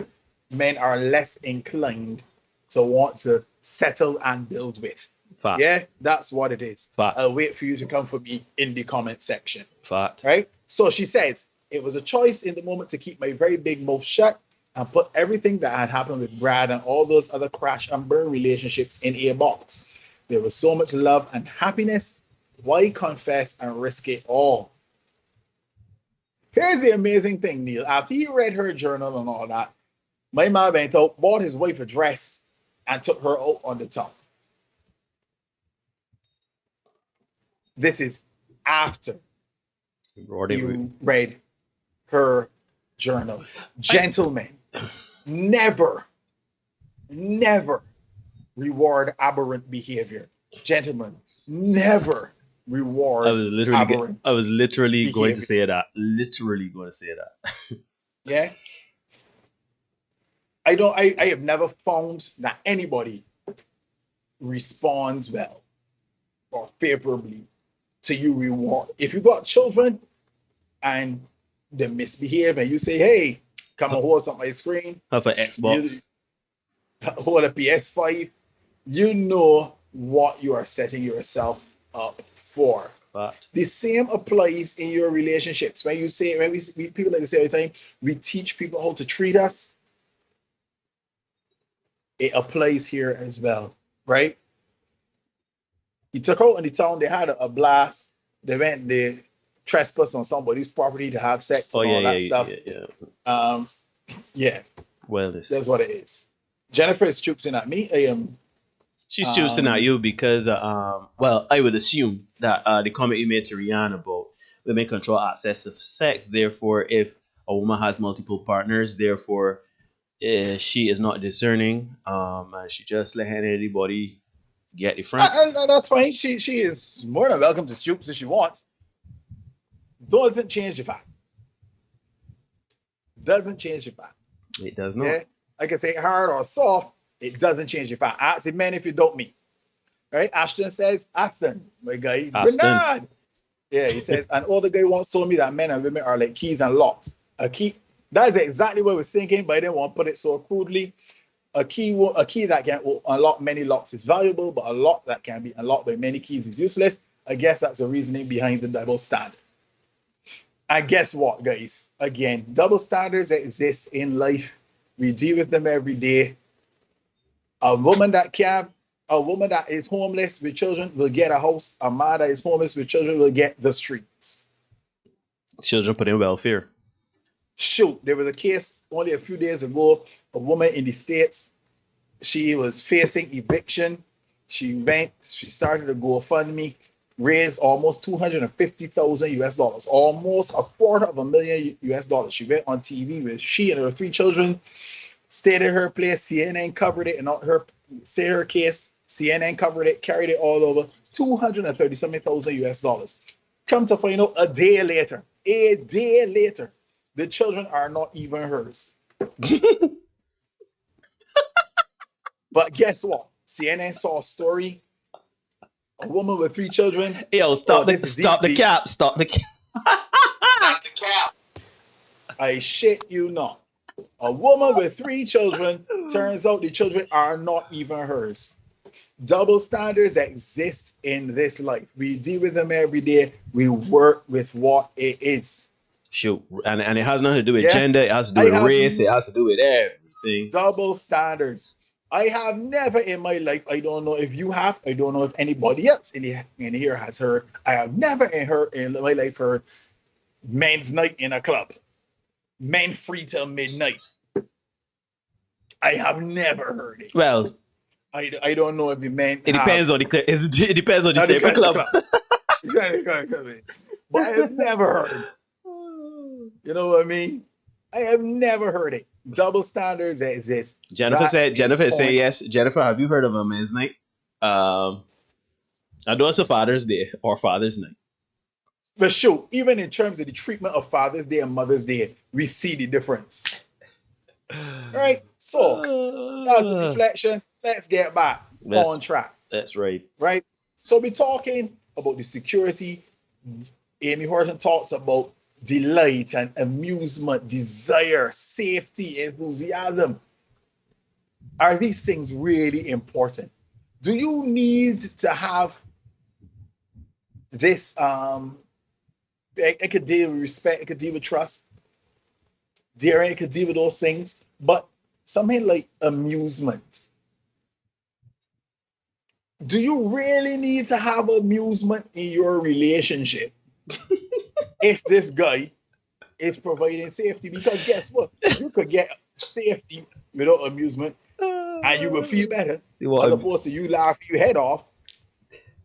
men are less inclined to want to settle and build with. Fact. Yeah, that's what it is. Fact. I'll wait for you to come for me in the comment section. Fact. Right? So she says, it was a choice in the moment to keep my very big mouth shut and put everything that had happened with Brad and all those other crash and burn relationships in a box. There was so much love and happiness. Why confess and risk it all? Here's the amazing thing, Neil. After he read her journal and all that, my man went out, bought his wife a dress, and took her out on the top. This is after you read her journal. Gentlemen, never reward aberrant behavior. Gentlemen, never reward I was literally going to say that. Literally going to say that. Yeah. I have never found that anybody responds well or favorably to you reward. If you got children and they misbehave and you say, "Hey, come and hold up my screen," have an Xbox, hold a PS5, you know what you are setting yourself up for. Fact. The same applies in your relationships. When people like to say all the time, we teach people how to treat us. It applies here as well, right? He took out in the town, they had a blast. They trespassed on somebody's property to have sex and all that stuff. Yeah. Well, that's what it is. Jennifer is choopsing at me. She's choopsing at you because, well, I would assume that the comment you made to Rihanna about women control access to sex. Therefore, if a woman has multiple partners, therefore she is not discerning, and she just let anybody get the front. And that's fine. She is more than welcome to stoop if she wants. Doesn't change the fact. Doesn't change the fact. It does not. Yeah? Like I say, hard or soft, it doesn't change the fact. Ask the men if you don't meet. Right? Ashton says, Aston, my guy. Aston. Bernard. Yeah, he says, an older guy once told me that men and women are like keys and locks. A key, that is exactly what we're thinking, but I didn't want to put it so crudely. A key that can unlock many locks is valuable, but a lock that can be unlocked by many keys is useless. I guess that's the reasoning behind the double standard. And guess what, guys? Again, double standards exist in life. We deal with them every day. A woman that is homeless with children will get a house. A man that is homeless with children will get the streets. Children put in welfare. Shoot, there was a case only a few days ago. A woman in the States, she was facing eviction. She started a GoFundMe, raised almost $250,000, almost $250,000. She went on TV with she and her 3 children, stayed at her place. CNN covered it, and stayed her case. CNN covered it, carried it all over. $230,000. Come to find out, a day later, the children are not even hers. But guess what? CNN saw a story. A woman with 3 children. Yo, stop the cap. I shit you not. A woman with 3 children, turns out the children are not even hers. Double standards exist in this life. We deal with them every day. We work with what it is. Shoot, and it has nothing to do with gender. It has to do with race. It has to do with everything. Double standards. I have never in my life, I don't know if you have, I don't know if anybody else in here has heard, I have never in my life heard men's night in a club. Men free till midnight. I have never heard it. Well, I don't know if the men. It depends on the type of club. But I have never heard it. You know what I mean? I have never heard it. Double standards exist. Jennifer said yes. Jennifer, have you heard of a men's night? I know it's a Father's Day or Father's Night. But sure, even in terms of the treatment of Father's Day and Mother's Day, we see the difference. Right? So, that's the deflection. Let's get back on track. That's right. Right? So, we're talking about the security. Amy Horton talks about delight and amusement, desire, safety, enthusiasm. Are these things really important? Do you need to have this? It could deal with respect, it could deal with trust, daring, it could deal with those things, but something like amusement. Do you really need to have amusement in your relationship? If this guy is providing safety, because guess what? You could get safety without amusement and you will feel better as opposed to you laughing your head off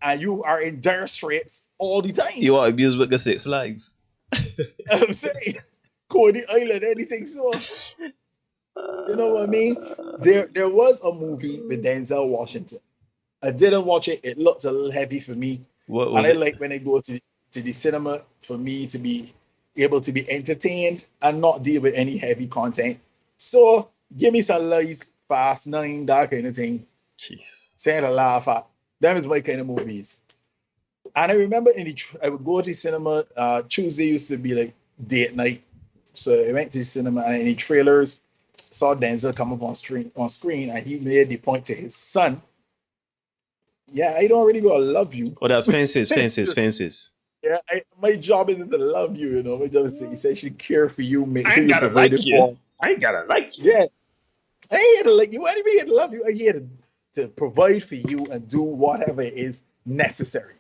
and you are in dire straits all the time. You want amusement with 6 Flags? I'm saying, Coney Island, anything so. You know what I mean? There was a movie with Denzel Washington. I didn't watch it. It looked a little heavy for me. I like when I go to the cinema for me to be able to be entertained and not deal with any heavy content. So give me some lies, Fast 9, that kind of thing. Jeez. Saying to laugh at. That is my kind of movies. And I remember I would go to the cinema. Tuesday used to be like date night. So I went to the cinema and in the trailers saw Denzel come up on screen and he made the point to his son. Yeah, I don't really go to love you. Oh, that's fences. Yeah, my job isn't to love you, you know. My job is to essentially care for you, make sure you gotta like you. I ain't gotta like you. Yeah. I ain't here to like you. I ain't here to love you. I'm here to provide for you and do whatever is necessary.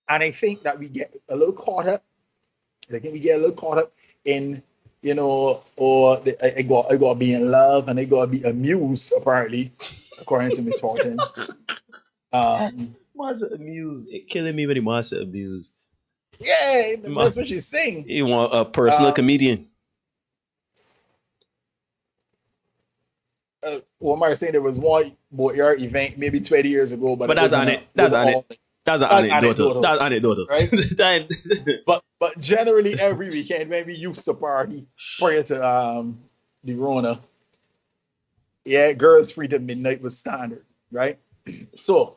And I think that we get a little caught up. In, you know, I got to be in love and I got to be amused, apparently, according to Miss Horton. Why is it amused? It killing me when he wants to abuse. Yeah, that's what she's saying. You want a personal comedian. What am I saying? There was one boatyard event maybe 20 years ago, but But it that's wasn't on a, it. it wasn't all. That's an That's anecdotal. anecdotal, That's anecdotal. right? But generally every weekend when we used to party prior to the Rona, yeah, girls free to midnight was standard, right? So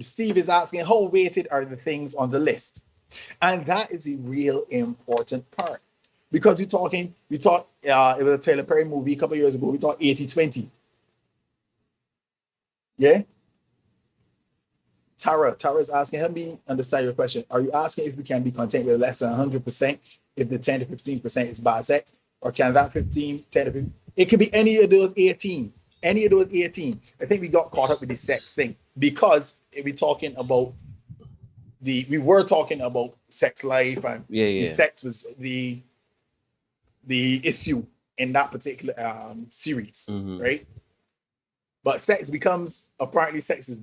Steve is asking how weighted are the things on the list, and that is a real important part because we talk. It was a Taylor Perry movie a couple of years ago. We talked 80-20. Yeah. Tara is asking, help me understand your question. Are you asking if we can be content with less than 100% if the 10 to 15% is bad sex? Or can that 15, 10 to 15, it could be any of those 18. Any of those 18. I think we got caught up with the sex thing because we were talking about sex life and the sex was the issue in that particular series, right? But sex is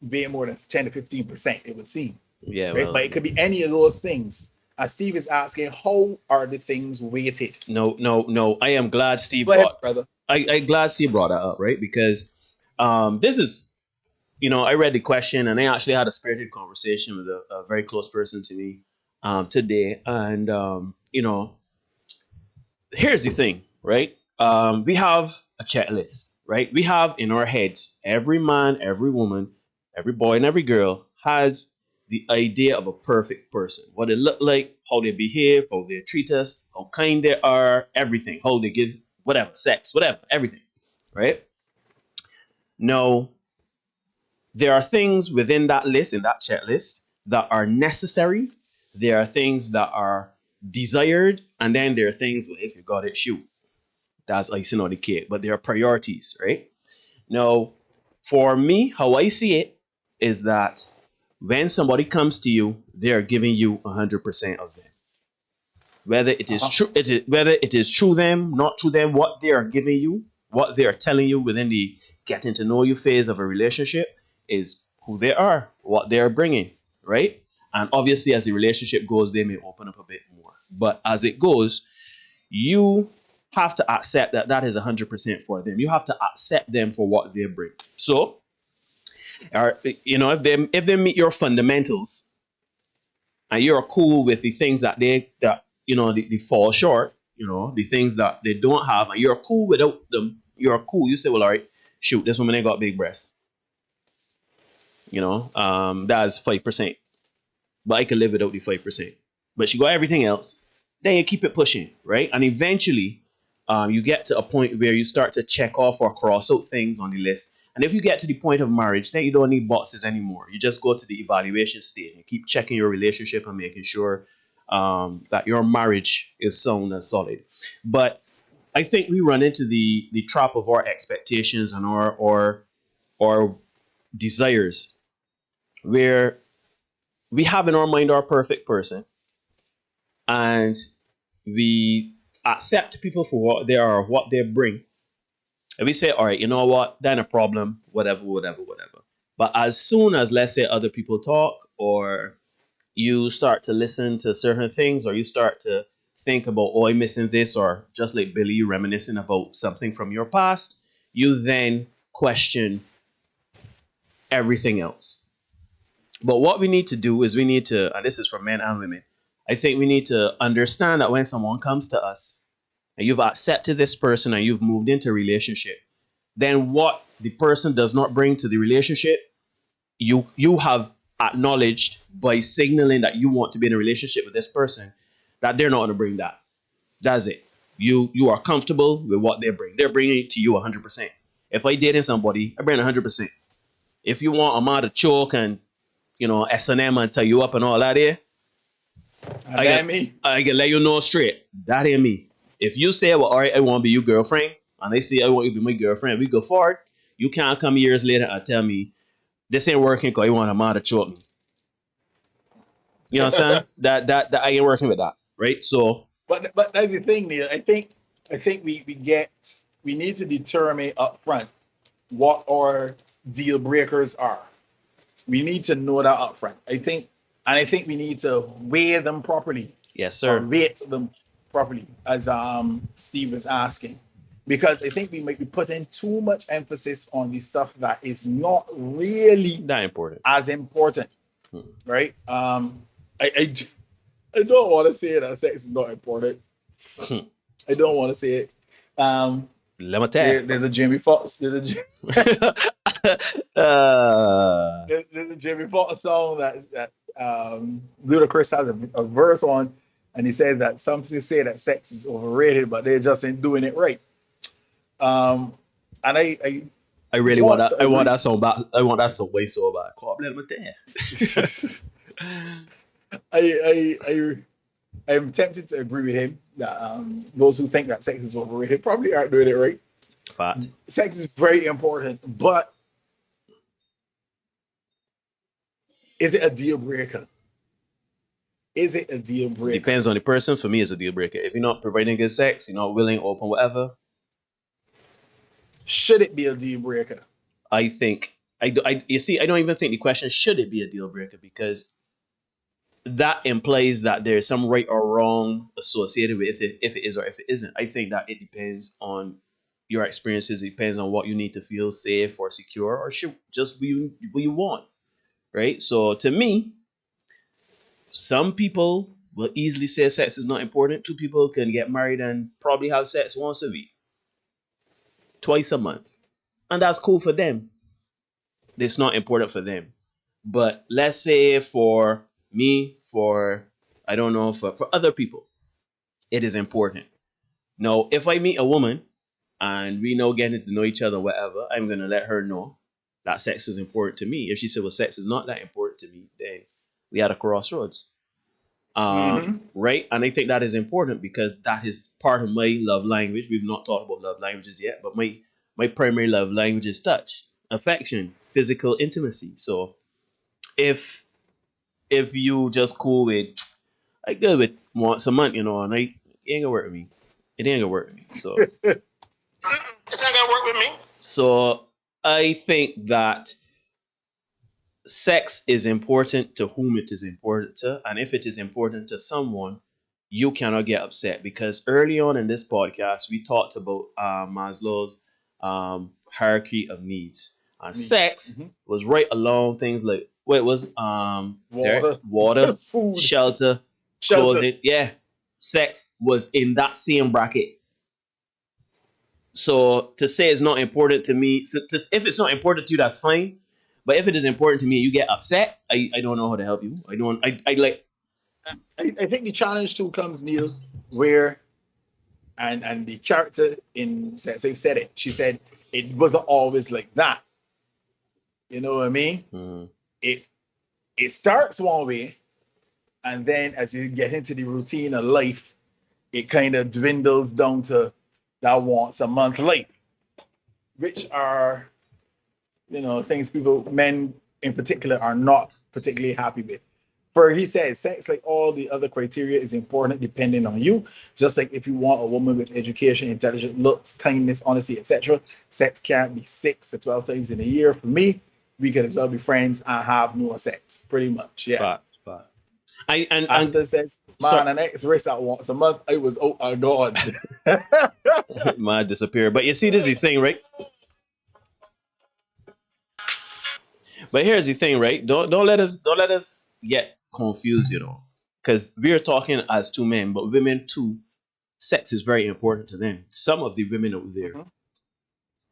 way more than 10 to 15%, it would seem. Yeah, right? well, But it could be any of those things. As Steve is asking, how are the things weighted? No. I am glad Steve Go ahead, brought. brother. I glad Steve brought that up, right? Because this is, I read the question and I actually had a spirited conversation with a very close person to me today, and here's the thing, right? We have a checklist, right? We have in our heads, every man, every woman, every boy, and every girl has the idea of a perfect person. What they look like, how they behave, how they treat us, how kind they are, everything, how they give, whatever, sex, whatever, everything, right? Now, there are things within that list, in that checklist, that are necessary. There are things that are desired, and then there are things, well, if you got it, shoot. That's icing on the cake. But there are priorities, right? Now, for me, how I see it is that when somebody comes to you, they are giving you 100% of them. Whether it is true, whether it is true them, not true them, what they are giving you, what they are telling you within the getting to know you phase of a relationship is who they are, what they are bringing, right? And obviously, as the relationship goes, they may open up a bit more. But as it goes, you have to accept that that is 100% for them. You have to accept them for what they bring. So, if they meet your fundamentals and you're cool with the things that they fall short, the things that they don't have, and you're cool without them, you're cool. You say, well, all right, shoot, this woman ain't got big breasts. That's 5%. But I can live without the 5%. But she got everything else. Then you keep it pushing, right? And eventually, you get to a point where you start to check off or cross out things on the list. And if you get to the point of marriage, then you don't need boxes anymore. You just go to the evaluation stage and keep checking your relationship and making sure that your marriage is sound and solid. But I think we run into the trap of our expectations and our desires, where we have in our mind our perfect person, and we accept people for what they are, what they bring. And we say, all right, you know what, then a problem, whatever. But as soon as, let's say, other people talk, or you start to listen to certain things, or you start to think about, oh, I'm missing this, or just like Billy, you reminiscing about something from your past, you then question everything else. But what we need to do is and this is for men and women, I think we need to understand that when someone comes to us and you've accepted this person and you've moved into a relationship, then what the person does not bring to the relationship, you have acknowledged by signaling that you want to be in a relationship with this person, that they're not going to bring that. That's it. You are comfortable with what they bring. They're bringing it to you 100%. If I dating somebody, I bring 100%. If you want a man to choke and S&M and tie you up and all that, I can let you know straight. That ain't me. If you say, well, all right, I want to be your girlfriend, and they say, I want you to be my girlfriend, we go forward, you can't come years later and tell me, this ain't working because you want a man to choke me. You know what I'm saying? that I ain't working with that, right? So, but that's the thing, Neil. I think we need to determine up front what our deal breakers are. We need to know that up front. I think we need to weigh them properly. Yes, sir. Or rate them properly, as Steve is asking. because I think we might be putting too much emphasis on the stuff that is not really That important. as important, right? I don't want to say that sex is not important. I don't want to say it. Let me tell. There's a Jamie Foxx. There's a Jamie Foxx song that Ludacris has a verse on, and he said that some people say that sex is overrated, but they just ain't doing it right. And I really want that. I want that song back. I want that song way so bad. Let me tell. I'm tempted to agree with him that those who think that sex is overrated probably aren't doing it right. Fact. Sex is very important, but is it a deal breaker? Is it a deal breaker? Depends on the person. For me, it's a deal breaker. If you're not providing good sex, you're not willing, open, whatever. Should it be a deal breaker? I think you see, I don't even think the question should it be a deal breaker, because that implies that there's some right or wrong associated with it, if it is or if it isn't. I think that it depends on your experiences. It depends on what you need to feel safe or secure, or should just be what you want, right? So to me, some people will easily say sex is not important. Two people can get married and probably have sex once a week, twice a month, and that's cool for them. It's not important for them. But let's say for me, for I don't know, for other people, it is important. Now, if I meet a woman and we know getting to know each other, whatever, I'm gonna let her know that sex is important to me. If she said, well, sex is not that important to me, then we at a crossroads. Right? And I think that is important because that is part of my love language. We've not talked about love languages yet, but my primary love language is touch, affection, physical intimacy. So if you just cool with, I good with once a month, and it ain't gonna work with me. It ain't gonna work with me. So It's not gonna work with me. So I think that sex is important to whom it is important to, and if it is important to someone, you cannot get upset, because early on in this podcast we talked about Maslow's hierarchy of needs, and sex was right along things like what it was water, food, shelter, clothing. Yeah, sex was in that same bracket. So to say it's not important to me, if it's not important to you, that's fine. But if it is important to me, you get upset. I don't know how to help you. I think the challenge too comes, Neil, where and the character in sex said it. She said it wasn't always like that. You know what I mean? Mm-hmm. It starts one way, and then as you get into the routine of life, it kind of dwindles down to that once a month life, which are things men in particular, are not particularly happy with. For he says, sex, like all the other criteria, is important depending on you. Just like if you want a woman with education, intelligent looks, kindness, honesty, etc., sex can't be 6 to 12 times in a year. For me, we could as well be friends and have no sex, pretty much. Yeah. Asta says, an ex race out once a month. I was gone. Might disappear. But you see, this is the thing, right? But here's the thing, right? Don't let us get confused, because we're talking as two men, but women too. Sex is very important to them. Some of the women out there,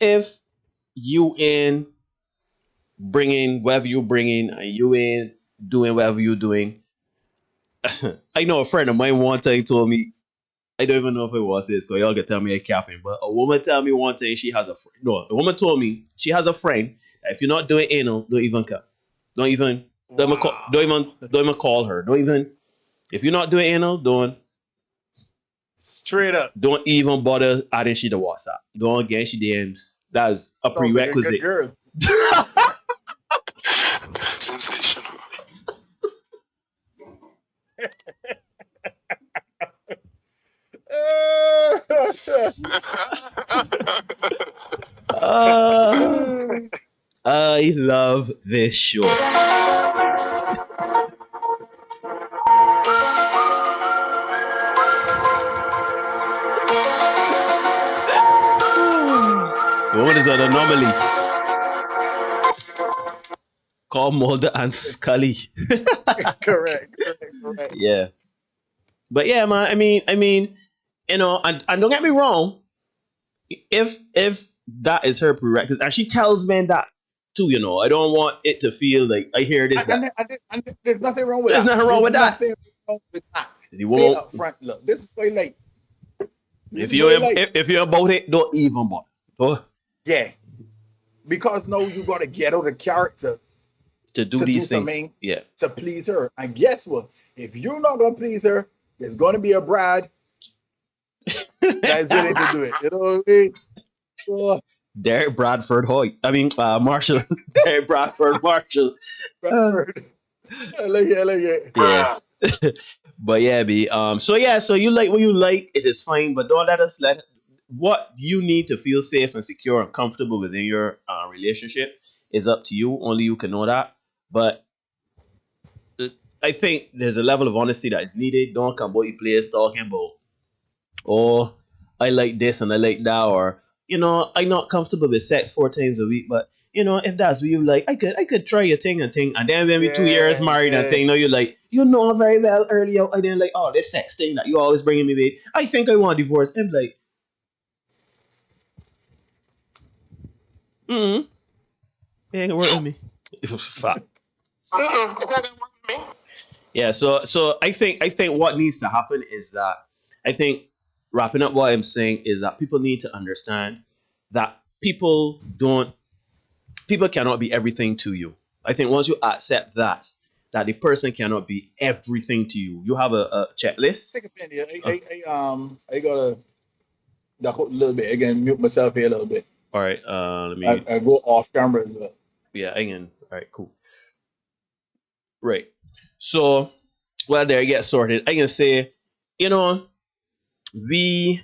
if you in bringing whatever you bringing, and you in doing whatever you're doing, I know a friend of mine one time told me, I don't even know if it was this, because y'all can tell me I'm capping, but a woman tell me one time she has a friend. No, a woman told me she has a friend. If you're not doing anal, don't even come. Don't even call her. Don't even, if you're not doing anal, straight up. Don't even bother adding she to WhatsApp. Don't get she DMs. That's a prerequisite. Like a good girl. Sensational. I love this show. woman is an anomaly. Call Mulder and Scully. Correct. Yeah. But yeah, man, I mean, and don't get me wrong, if that is her prerequisite, and she tells men that too, I don't want it to feel like I hear this. And there's nothing wrong with There's that. nothing wrong with that. Nothing wrong with that. You Say won't- up front, look, this is way late. If you're about it, don't even bother. Oh, Yeah. Because no, you gotta get out of character to do to do these things. something. Yeah. To please her. And guess what? If you're not gonna please her, there's gonna be a Brad that is willing to do it. You know what I mean? So, Derek Bradford Hoyt. I mean, Marshall. Derek Bradford Marshall. Bradford. I like it. Yeah. But yeah, B. So you like what you like, it is fine, but don't let what you need to feel safe and secure and comfortable within your relationship is up to you. Only you can know that. But I think there's a level of honesty that is needed. Don't come about your place talking about, oh, I like this and I like that, or I'm not comfortable with sex 4 times a week, but if that's what you like, I could try your thing, and then when we 2 years married and thing, you're like, very well earlier, I didn't like, oh, this sex thing that you always bringing me with. I think I want a divorce. I'm like, it ain't gonna work with me. Fuck. Yeah, so I think what needs to happen is that, I think, wrapping up what I'm saying, is that people need to understand that people cannot be everything to you. I think once you accept that the person cannot be everything to you, you have a checklist. Take a pen here. I gotta duck up a little bit again, mute myself here a little bit. All right, let me. I go off camera as well. Yeah, again. All right, cool. Right. So, there, get sorted. I can say, we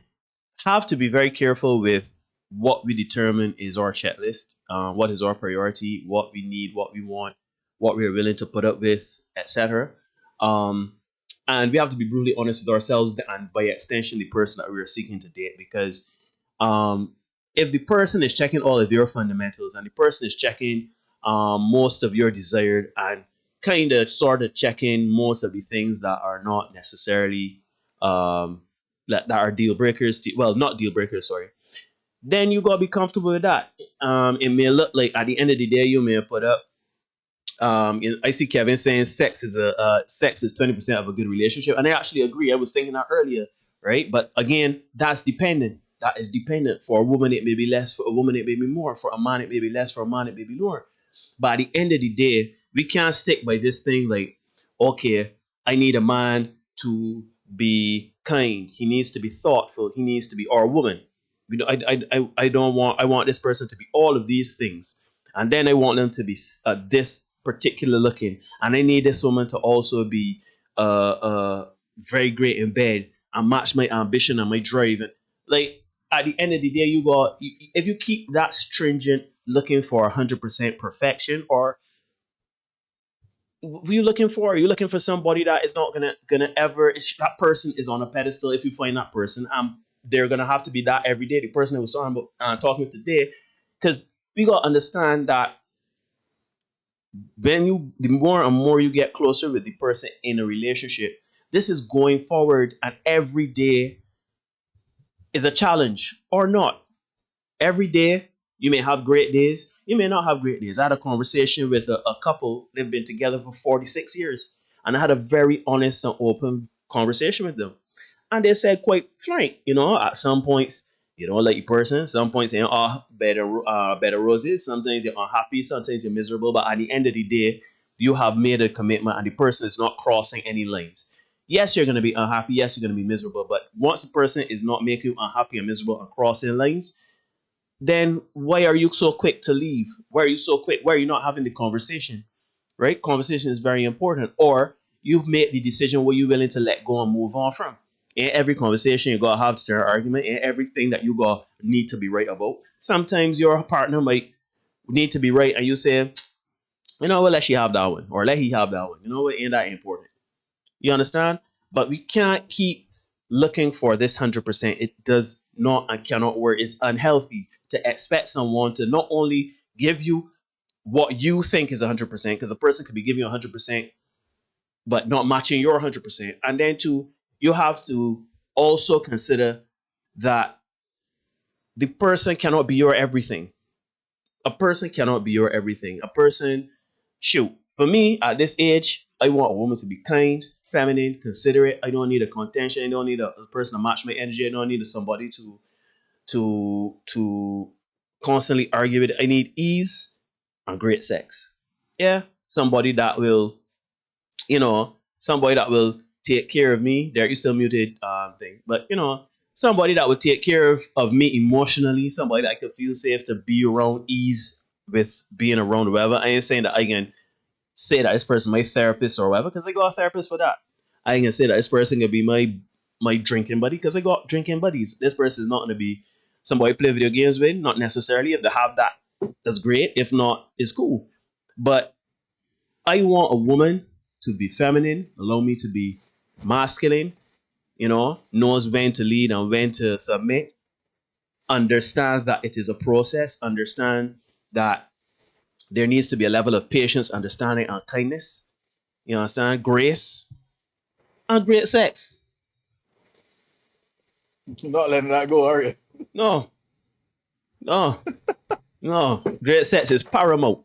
have to be very careful with what we determine is our checklist, what is our priority, what we need, what we want, what we are willing to put up with, etc. And we have to be brutally honest with ourselves and, by extension, the person that we are seeking to date. Because if the person is checking all of your fundamentals and the person is checking most of your desired and kind of sort of checking most of the things that are not necessarily that are deal breakers, not deal breakers, sorry, then you gotta be comfortable with that. It may look like at the end of the day you may put up. I see Kevin saying sex is 20% of a good relationship, and I actually agree. I was thinking that earlier, right? But again, that's dependent. That is dependent. For a woman, it may be less. For a woman, it may be more. For a man, it may be less. For a man, it may be more. But at the end of the day, we can't stick by this thing like, okay, I need a man to be kind. He needs to be thoughtful. He needs to be, or a woman. I want this person to be all of these things. And then I want them to be this particular looking. And I need this woman to also be very great in bed and match my ambition and my drive. And like, at the end of the day, if you keep that stringent, looking for 100% perfection, or what are you looking for? Are you looking for somebody that is not gonna ever? That person is on a pedestal. If you find that person, they're gonna have to be that every day. The person I was talking with today, because we gotta understand that the more and more you get closer with the person in a relationship, this is going forward, and every day is a challenge or not. Every day, you may have great days. You may not have great days. I had a conversation with a couple. They've been together for 46 years. And I had a very honest and open conversation with them. And they said quite frank, at some points, you don't like your person. Some points, better roses. Sometimes you're unhappy. Sometimes you're miserable. But at the end of the day, you have made a commitment and the person is not crossing any lines. Yes, you're going to be unhappy. Yes, you're going to be miserable. But once the person is not making you unhappy and miserable and crossing lines, then why are you so quick to leave? Why are you so quick? Why are you not having the conversation? Right? Conversation is very important. Or you've made the decision where you're willing to let go and move on from. In every conversation, you gotta have to argument. In everything that you gotta need to be right about. Sometimes your partner might need to be right, and you say, let she have that one, or let he have that one. Ain't that important? You understand? But we can't keep looking for this 100%. It does not and cannot work. It's unhealthy to expect someone to not only give you what you think is 100%, because a person could be giving you 100%, but not matching your 100%. And then you have to also consider that the person cannot be your everything. A person cannot be your everything. A person, shoot, for me at this age, I want a woman to be kind, feminine, considerate. I don't need a contention. I don't need a person to match my energy. I don't need somebody to constantly argue with. I need ease and great sex. Yeah, somebody that will, somebody that will take care of me. There, you still muted thing, but somebody that would take care of me emotionally. Somebody that I could feel safe to be around, ease with being around, whatever. I ain't saying that I can say that this person my therapist or whatever, because I got a therapist for that. I ain't gonna say that this person can be my drinking buddy, because I got drinking buddies. This person is not gonna be somebody I play video games with, not necessarily. If they have that, that's great. If not, it's cool. But I want a woman to be feminine, allow me to be masculine, knows when to lead and when to submit, understands that it is a process, understand that there needs to be a level of patience, understanding, and kindness. You understand? Grace and great sex. Not letting that go, are you? No. Great sex is paramount.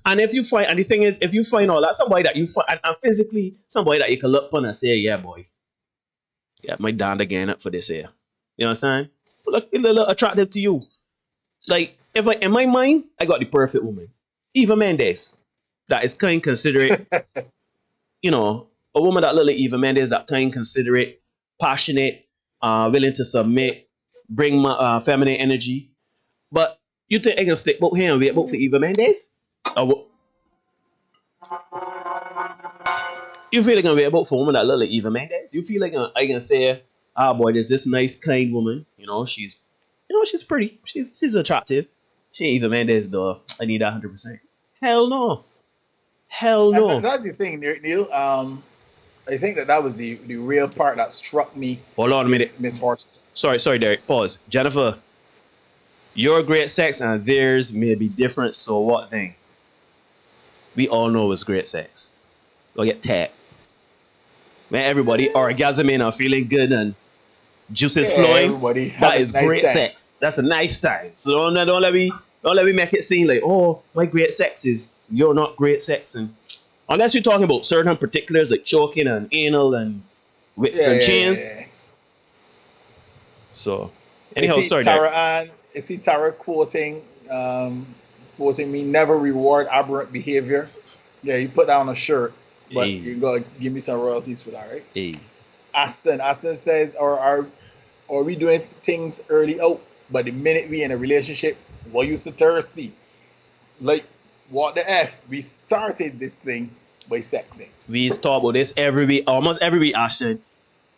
And if you find, and the thing is, if you find all that, somebody that you find, and physically, somebody that you can look upon and say, yeah, boy, yeah, my dad again up for this here. You know what I'm saying? Look a little attractive to you. Like, if I, in my mind, I got the perfect woman. Eva Mendes. That is kind, considerate. A woman that look like Eva Mendes, that kind, considerate, passionate, willing to submit, bring my feminine energy. But you think I can stick both here and wait both for Eva Mendes? You feel like I'm wait both for a woman that look like Eva Mendes? You feel like I can say, boy, there's this nice, kind woman. She's pretty. She's attractive. She ain't Eva Mendes, though. I need that 100%. Hell no. And that's the thing, Neil. I think that was the real part that struck me. Hold on a minute. Miss Horton. Sorry, Derek. Pause. Jennifer, your great sex and theirs may be different, so what thing? We all know it's great sex. Go get tagged. Man, everybody orgasming and feeling good and juices flowing. That is nice great sex. That's a nice time. So don't let me make it seem like, oh, my great sex is you're not great sex. And unless you're talking about certain particulars like choking and anal and whips and chains. Yeah. So anyhow, sorry. Tara quoting me, never reward aberrant behavior. Yeah, you put that on a shirt, but you gotta give me some royalties for that, right? Hey. Aston says, are we doing things early out, but the minute we in a relationship, we're used to thirsty. Like, what the F? We started this thing by sexing. We talk about this every week, almost every week, Ashton.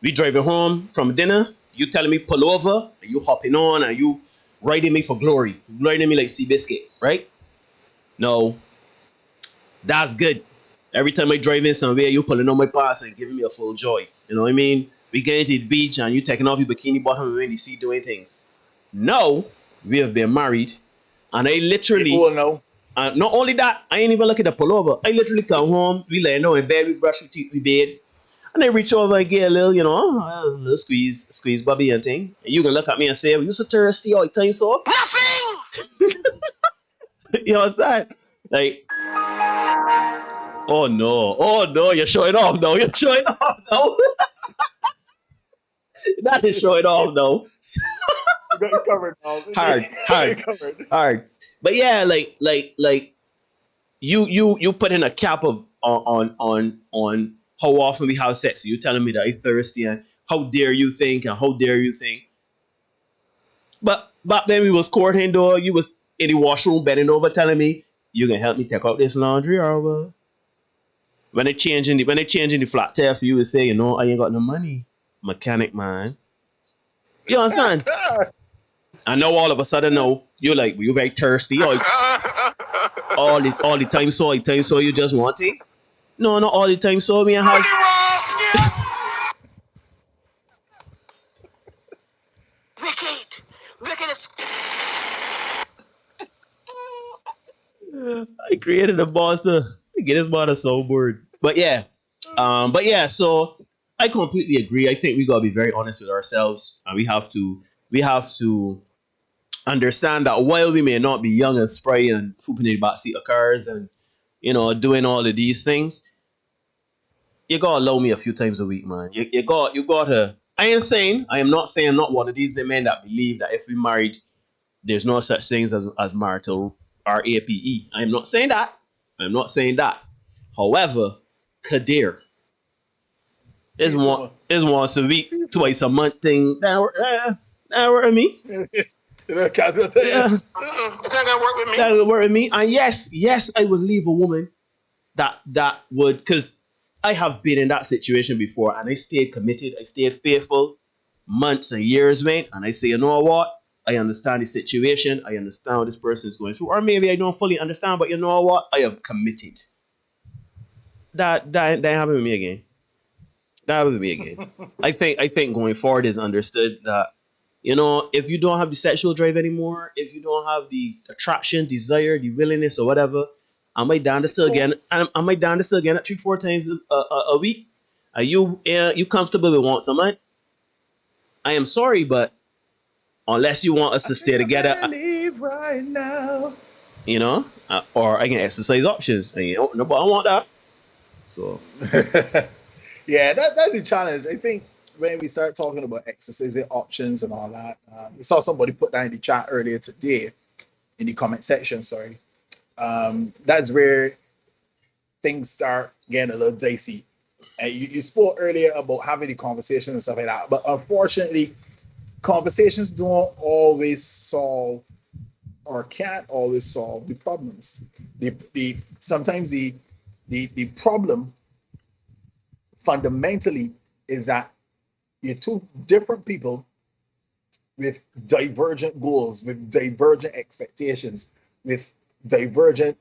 We driving home from dinner, you telling me pull over, and you hopping on, and you riding me for glory. Riding me like Seabiscuit, right? No. That's good. Every time I drive in somewhere, you pulling on my pants and giving me a full joy. You know what I mean? We get to the beach and you taking off your bikini bottom and you see doing things. Now, we have been married, and I literally... People know. Not only that, I ain't even looking to pull over. I literally come home, we lay down in bed, we brush our teeth, we bed, and I reach over and get a little, a little squeeze bubby and thing. And you can look at me and say, well, you so thirsty all the time, so? Nothing! You understand? Like... Oh no, you're showing off now. That is showing off now. You got it covered now. Hard. But yeah, like you put in a cap of on how often we have sex. You telling me that I'm thirsty and how dare you think. But back then we was courting though. You was in the washroom bending over telling me you can help me take out this laundry or what? When they changing the flat tire for you, would say, I ain't got no money, mechanic man. You understand? And now all of a sudden, you're like, you're very thirsty. All the time, so you just want it. No, not all the time. So me and have. Wicked is. I created a boss to get his mother so bored. But yeah. So I completely agree. I think we gotta be very honest with ourselves, and we have to understand that while we may not be young and spry and pooping in the backseat of cars and doing all of these things, you gotta allow me a few times a week, man. You gotta. I am not saying I'm not one of these the men that believe that if we married, there's no such things as marital RAPE. I am not saying that. I'm not saying that. However, Kadir is once a week, twice a month thing. That work with me. Yeah. It's not gonna work with me. That would work with me. And yes, I would leave a woman that would, because I have been in that situation before and I stayed committed, I stayed faithful, months and years went, and I say, you know what? I understand the situation, I understand what this person is going through, or maybe I don't fully understand, but you know what? I am committed. That happened with me again. That happened with me again. I think going forward is understood that if you don't have the sexual drive anymore, if you don't have the attraction, desire, the willingness, or whatever, I might down to still again. I might down to still again at 3-4 times a week. Are you comfortable with want someone? I am sorry, but unless you want us to stay together, Leave right now. or I can exercise options, and nobody want that. So Yeah, that's the challenge. I think when we start talking about exercising options and all that, I saw somebody put that in the chat earlier today, in the comment section. Sorry, that's where things start getting a little dicey. And you spoke earlier about having the conversation and stuff like that, but unfortunately, conversations don't always solve or can't always solve the problems. Sometimes the problem fundamentally is that you're two different people with divergent goals, with divergent expectations, with divergent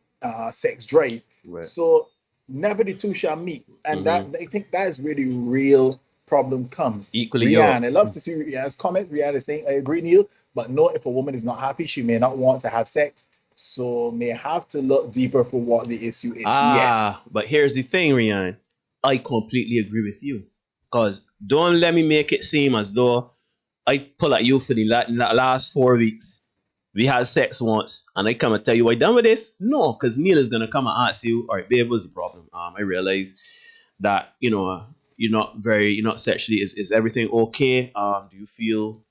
sex drive. Right. So never the two shall meet, and that I think that is where the real problem comes. Equally, Rihanna, I love to see Rihanna's comment. Rihanna is saying, "I agree, Neil, but no, if a woman is not happy, she may not want to have sex, so may have to look deeper for what the issue is." Yes, but here's the thing, Rian. I completely agree with you. Because don't let me make it seem as though I pull at you for the last 4 weeks. We had sex once, and I come and tell you, I done with this? No, because Neil is going to come and ask you, all right, babe, what's the problem? I realize that, you're not sexually, is everything okay? Do you feel,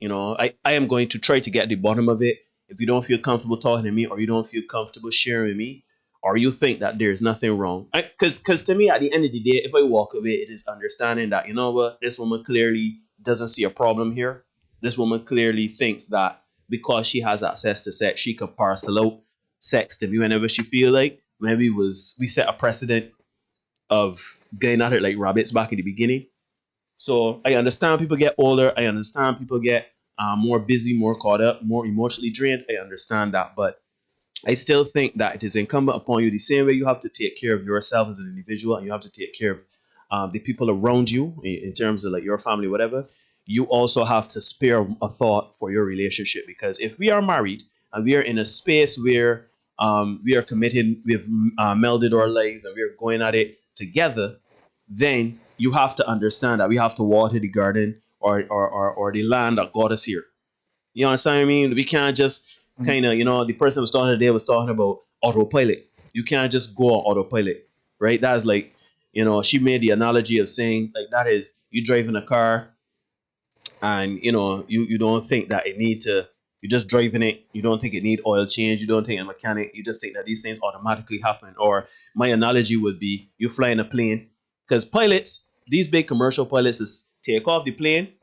I am going to try to get the bottom of it. If you don't feel comfortable talking to me, or you don't feel comfortable sharing with me, or you think that there's nothing wrong. Because to me, at the end of the day, if I walk away, it is understanding that, this woman clearly doesn't see a problem here. This woman clearly thinks that because she has access to sex, she could parcel out sex to me whenever she feel like. Maybe we set a precedent of getting at it like rabbits back in the beginning. So I understand people get older. I understand people get more busy, more caught up, more emotionally drained. I understand that. But I still think that it is incumbent upon you, the same way you have to take care of yourself as an individual, and you have to take care of the people around you in terms of like your family, whatever. You also have to spare a thought for your relationship, because if we are married and we are in a space where we are committed, we've melded our lives, and we are going at it together, then you have to understand that we have to water the garden or the land that got us here. You understand what I mean? We can't just kind of, the person was talking today was talking about autopilot. You can't just go on autopilot, right? That's like, she made the analogy of saying, like, that is, you driving a car and, you don't think that you're just driving it. You don't think it need oil change. You don't think a mechanic. You just think that these things automatically happen. Or my analogy would be, you fly in a plane, because pilots, these big commercial pilots, is take off the plane,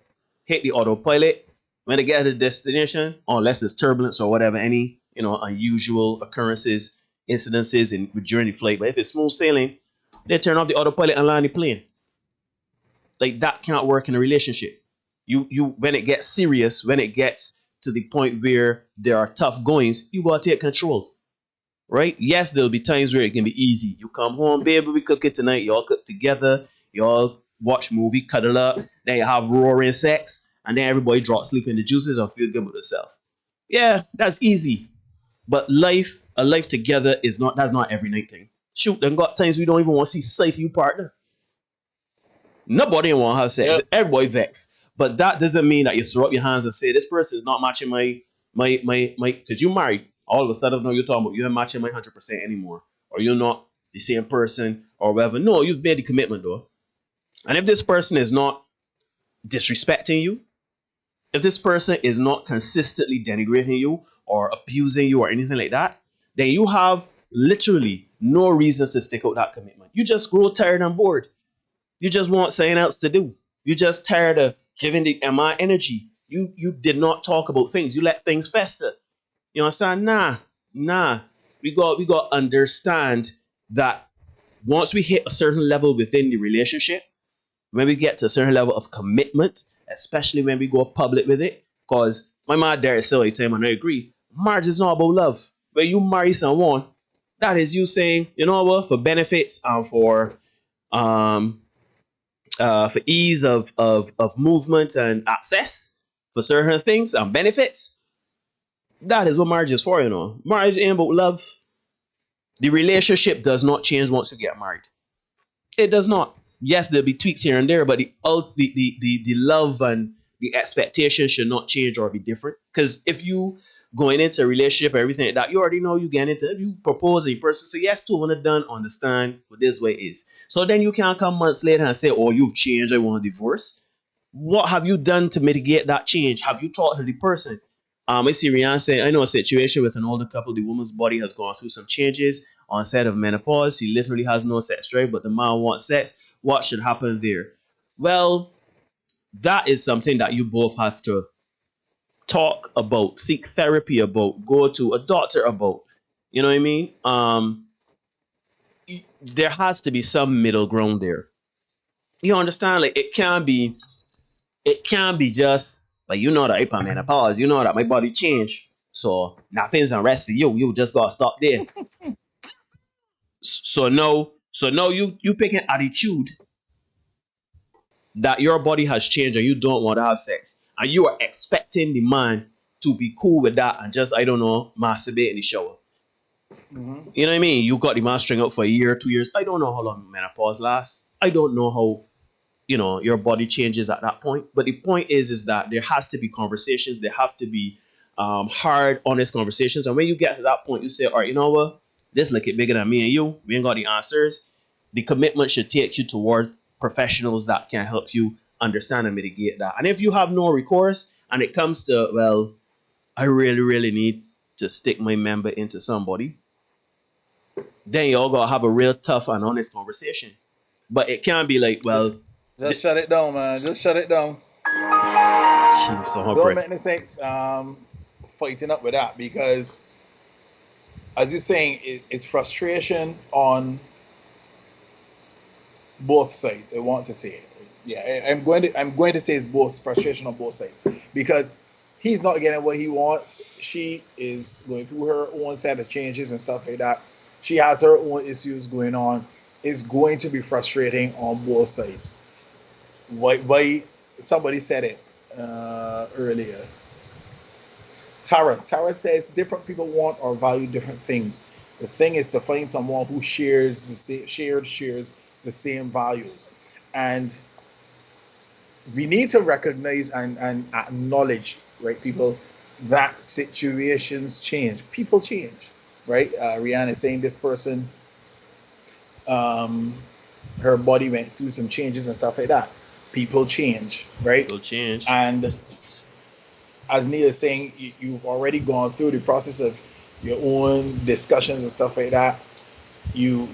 hit the autopilot. When they get to the destination, unless there's turbulence or whatever, any unusual occurrences, incidences during the flight. But if it's smooth sailing, they turn off the autopilot and land the plane. Like, that can't work in a relationship. You when it gets serious, when it gets to the point where there are tough goings, you gotta take control. Right? Yes, there'll be times where it can be easy. You come home, baby, we cook it tonight. Y'all cook together. Y'all watch movie, cuddle up. Then you have roaring sex. And then everybody drop sleep in the juices and feel good with themselves. Yeah, that's easy. But life a life together that's not every night thing. Shoot, then got times we don't even want to see sight of you partner. Nobody want to have sex. Yep. Everybody vex. But that doesn't mean that you throw up your hands and say, this person is not matching my because you married. All of a sudden, no, you're talking about you're not matching my 100% anymore. Or you're not the same person or whatever. No, you've made the commitment though. And if this person is not disrespecting you, if this person is not consistently denigrating you or abusing you or anything like that, then you have literally no reasons to stick out that commitment. You just grow tired and bored. You just want something else to do. You just tired of giving the MI energy. You did not talk about things. You let things fester. You understand? Nah. We got understand that once we hit a certain level within the relationship, when we get to a certain level of commitment, especially when we go public with it, because my man Derek Silly time and I agree, marriage is not about love. When you marry someone, that is you saying, you know what, for benefits and for ease of movement and access for certain things and benefits, that is what marriage is for, you know. Marriage ain't about love. The relationship does not change once you get married. It does not. Yes, there'll be tweaks here and there, but the love and the expectation should not change or be different. Because if you going into a relationship or everything like that, you already know you get into it. If you propose and the person say yes to it, done, understand what this way is. So then you can't come months later and say, oh, you've changed, I want a divorce. What have you done to mitigate that change? Have you talked to the person? I see Rihanna say, I know a situation with an older couple, the woman's body has gone through some changes onset of menopause. She literally has no sex drive, but the man wants sex. What should happen there? Well, that is something that you both have to talk about, seek therapy about, go to a doctor about. You know what I mean? There has to be some middle ground there. You understand? Like it can't be just like, you know that if I'm menopause, you know that my body changed. So nothing's unrest for you. You just gotta stop there. So no, you pick an attitude that your body has changed and you don't want to have sex, and you are expecting the man to be cool with that and just, I don't know, masturbate in the shower. Mm-hmm. You know what I mean? You got the man string out for a year, 2 years. I don't know how long menopause lasts. I don't know how, you know, your body changes at that point. But the point is that there has to be conversations. There have to be hard, honest conversations. And when you get to that point, you say, all right, you know what? This look it bigger than me and you. We ain't got the answers. The commitment should take you toward professionals that can help you understand and mitigate that. And if you have no recourse and it comes to, well, I really, really need to stick my member into somebody, then y'all gotta have a real tough and honest conversation. But it can't be like, well, just shut it down, man. Just shut it down. Jeez, don't make any sense fighting up with that, because as you're saying, it's frustration on both sides. I want to say it. Yeah, I'm going to say it's both frustration on both sides, because he's not getting what he wants. She is going through her own set of changes and stuff like that. She has her own issues going on. It's going to be frustrating on both sides. Why somebody said it earlier. Tara says different people want or value different things. The thing is to find someone who shares the same values, and we need to recognize and acknowledge, right, people, that situations change, people change, right? Rihanna is saying this person, her body went through some changes and stuff like that. People change, right? People change. And as Neil is saying, you've already gone through the process of your own discussions and stuff like that. You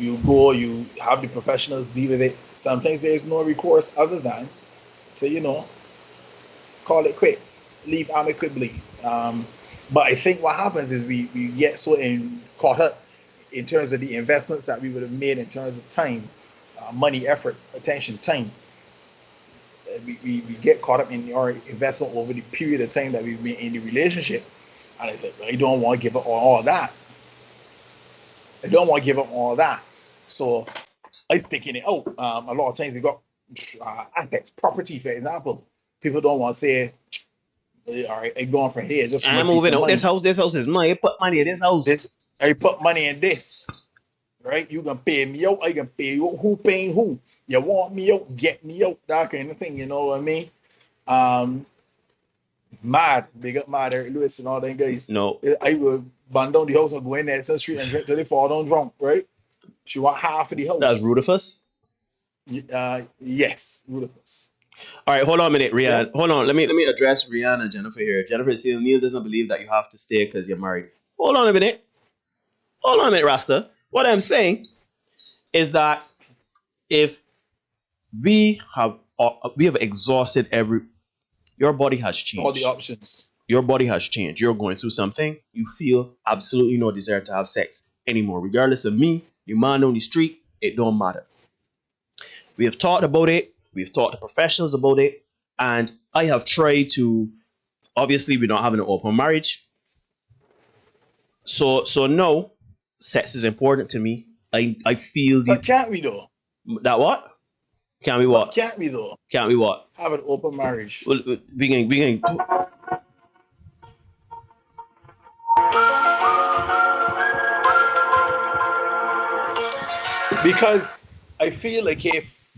have the professionals deal with it. Sometimes there's no recourse other than to, you know, call it quits, leave amicably. But I think what happens is we get so caught up in terms of the investments that we would have made in terms of time, money, effort, attention, time. We get caught up in our investment over the period of time that we've been in the relationship. And I said, I don't want to give up on all that. I don't want to give up on all that. So I was thinking it out. A lot of times we got assets, property, for example. People don't want to say, all right, I'm going from here. Just I'm moving out. This house is mine. Put money in this house. I put money in this, right? You can pay me out, I can pay you out. Who paying who? You want me out, get me out, that kind of thing, you know what I mean? Mad, big up Mad, Eric Lewis and all them guys. No. I will burn down the house and go in there, Street and drink till they fall down drunk, right? She want half of the house. That's Rudolphus? Yes, Rudolphus. All right, hold on a minute, Rihanna. Yeah. Hold on. Let me address Rihanna and Jennifer here. Jennifer says Neil doesn't believe that you have to stay because you're married. Hold on a minute. Hold on a minute, Rasta. What I'm saying is that if we have exhausted your body has changed. All the options. Your body has changed. You're going through something. You feel absolutely no desire to have sex anymore. Regardless of me, your man on the street, it don't matter. We have talked about it. We've talked to professionals about it. And I have tried to, obviously we're not having an open marriage. So no, sex is important to me. I feel But can't we though? that what? Can't we what? But can't we though? Can't we what? Have an open marriage. Well, we can. Because I feel like if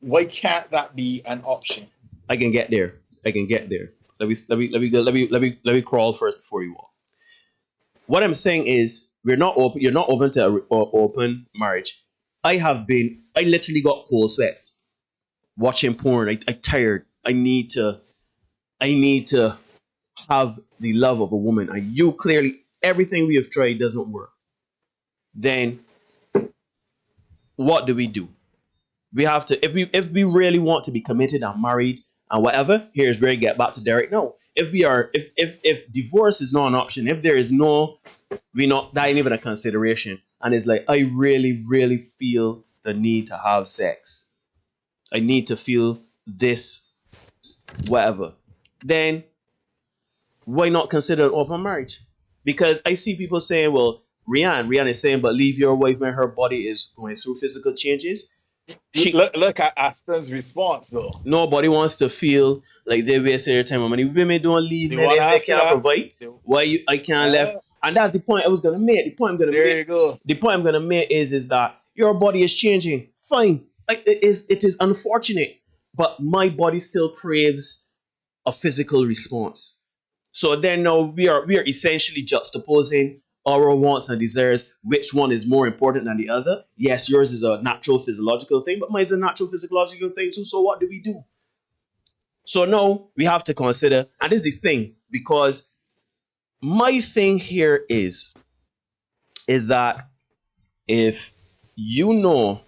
why can't that be an option? I can get there. Let me crawl first before you walk. What I'm saying is we're not open. You're not open to open marriage. I literally got cold sweats watching porn. I tired. I need to have the love of a woman. And you clearly, everything we have tried doesn't work. Then what do? We have to, if we really want to be committed and married and whatever, here's where I get back to Derek. No, if divorce is not an option, if there is no, that ain't even a consideration. And it's like, I really, really feel the need to have sex. I need to feel this, whatever. Then why not consider an open marriage? Because I see people saying, well, Rihanna is saying, but leave your wife when her body is going through physical changes. Look at Aston's response though. Nobody wants to feel like they wasted their time on money. Women don't leave men if they can't provide. I can't left. And that's the point I was gonna make. The point I'm gonna make is that your body is changing. Fine. It is unfortunate, but my body still craves a physical response. So then now we are essentially juxtaposing our wants and desires. Which one is more important than the other? Yes, yours is a natural physiological thing, but mine is a natural physiological thing too. So what do we do? So now we have to consider, and this is the thing, because my thing here is that if you know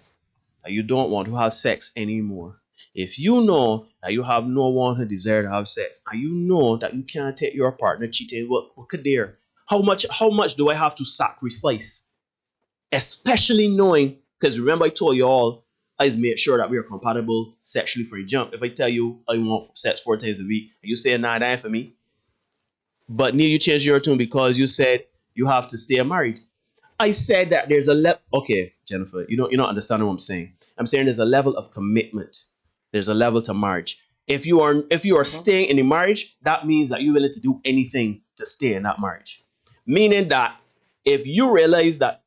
that you don't want to have sex anymore, if you know that you have no one who desire to have sex, and you know that you can't take your partner cheating, what could there? How much do I have to sacrifice? Especially knowing, because remember I told you all, I made sure that we are compatible sexually for a jump. If I tell you I want sex 4 times a week, you say nah, that ain't for me. But Neil, you changed your tune because you said you have to stay married. I said that there's a level. Okay, Jennifer, you're not understanding what I'm saying. I'm saying there's a level of commitment. There's a level to marriage. If you are staying in a marriage, that means that you're willing to do anything to stay in that marriage. Meaning that if you realize that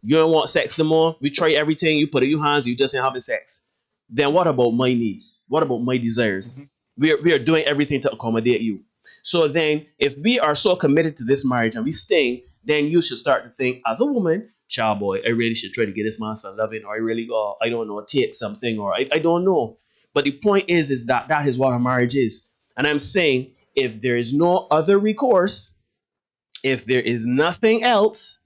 you don't want sex no more, we try everything, you put it in your hands, you just ain't having sex. Then what about my needs? What about my desires? Mm-hmm. We are doing everything to accommodate you. So then if we are so committed to this marriage and we staying, then you should start to think as a woman, child boy, I really should try to get this man some loving, or I really go, I don't know, take something, or I don't know. But the point is that is what a marriage is. And I'm saying if there is no other recourse, if there is nothing else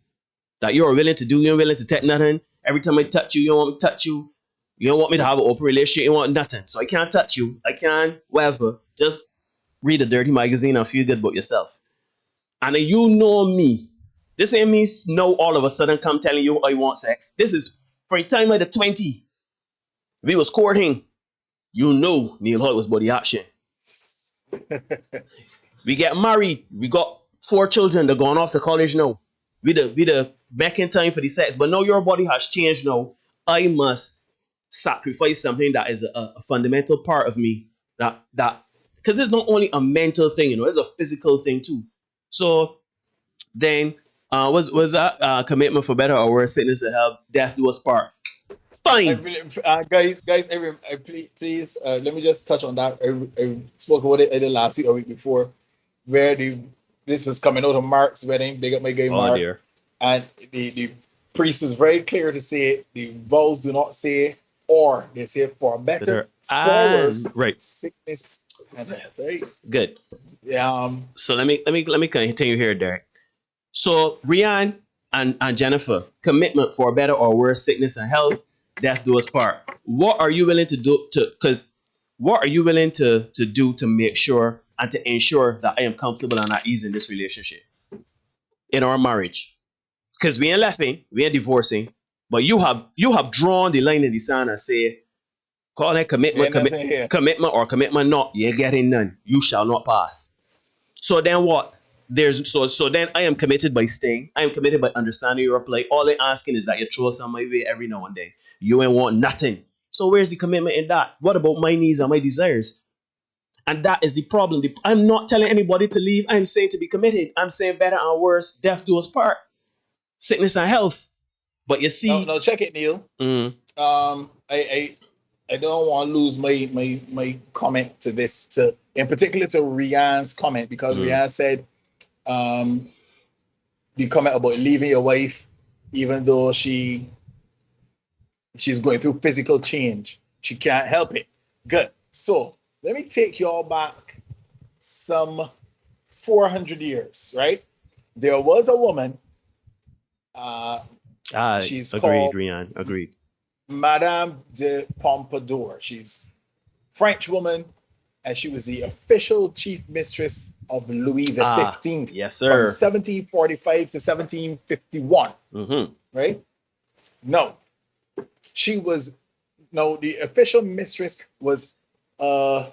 that you're willing to do, you're willing to take nothing. Every time I touch you, you don't want me to touch you. You don't want me to have an open relationship. You want nothing. So I can't touch you. I can't, whatever. Just read a dirty magazine and feel good about yourself. And you know me. This ain't me now all of a sudden come telling you I want sex. This is for a time at the 20. We was courting. You know Neil Hoyt was body action. We get married. We got 4 children. They're going off to college now. We the making time for the sex. But now your body has changed now. I must sacrifice something that is a fundamental part of me. That because it's not only a mental thing, it's a physical thing too. So then was that commitment for better or worse, sickness or health, death do us part. Fine. Please, let me just touch on that. I spoke about it either last week or week before, where this was coming out of Mark's wedding. Big up my guy Oh Mark. dear. And the priest is very clear to say it. The vows do not say or. They say for better, for worse, right. sickness and health. Right? Good. Yeah. So let me continue here, Derek. So Rian and Jennifer, commitment for better or worse, sickness and health, death do us part. What are you willing to do what are you willing to do to make sure and to ensure that I am comfortable and at ease in this relationship, in our marriage? Because we ain't laughing, we ain't divorcing, but you have drawn the line in the sand and say, call it commitment, commitment or commitment not, you're getting none. You shall not pass. So then what? So then I am committed by staying. I am committed by understanding your play. All I'm asking is that you throw some my way every now and then. You ain't want nothing. So where's the commitment in that? What about my needs and my desires? And that is the problem. I'm not telling anybody to leave. I'm saying to be committed. I'm saying better and worse, death do us part. Sickness and health. But you see. No, check it, Neil. I don't want to lose my comment to this, in particular to Rian's comment, because Rian said the comment about leaving your wife, even though she's going through physical change. She can't help it. Good. So let me take y'all back some 400 years, right? There was a woman. She's agreed, called Rian. Agreed. Madame de Pompadour. She's French woman, and she was the official chief mistress of Louis the 15th. Yes, sir. From 1745 to 1751. Right? No. The official mistress was an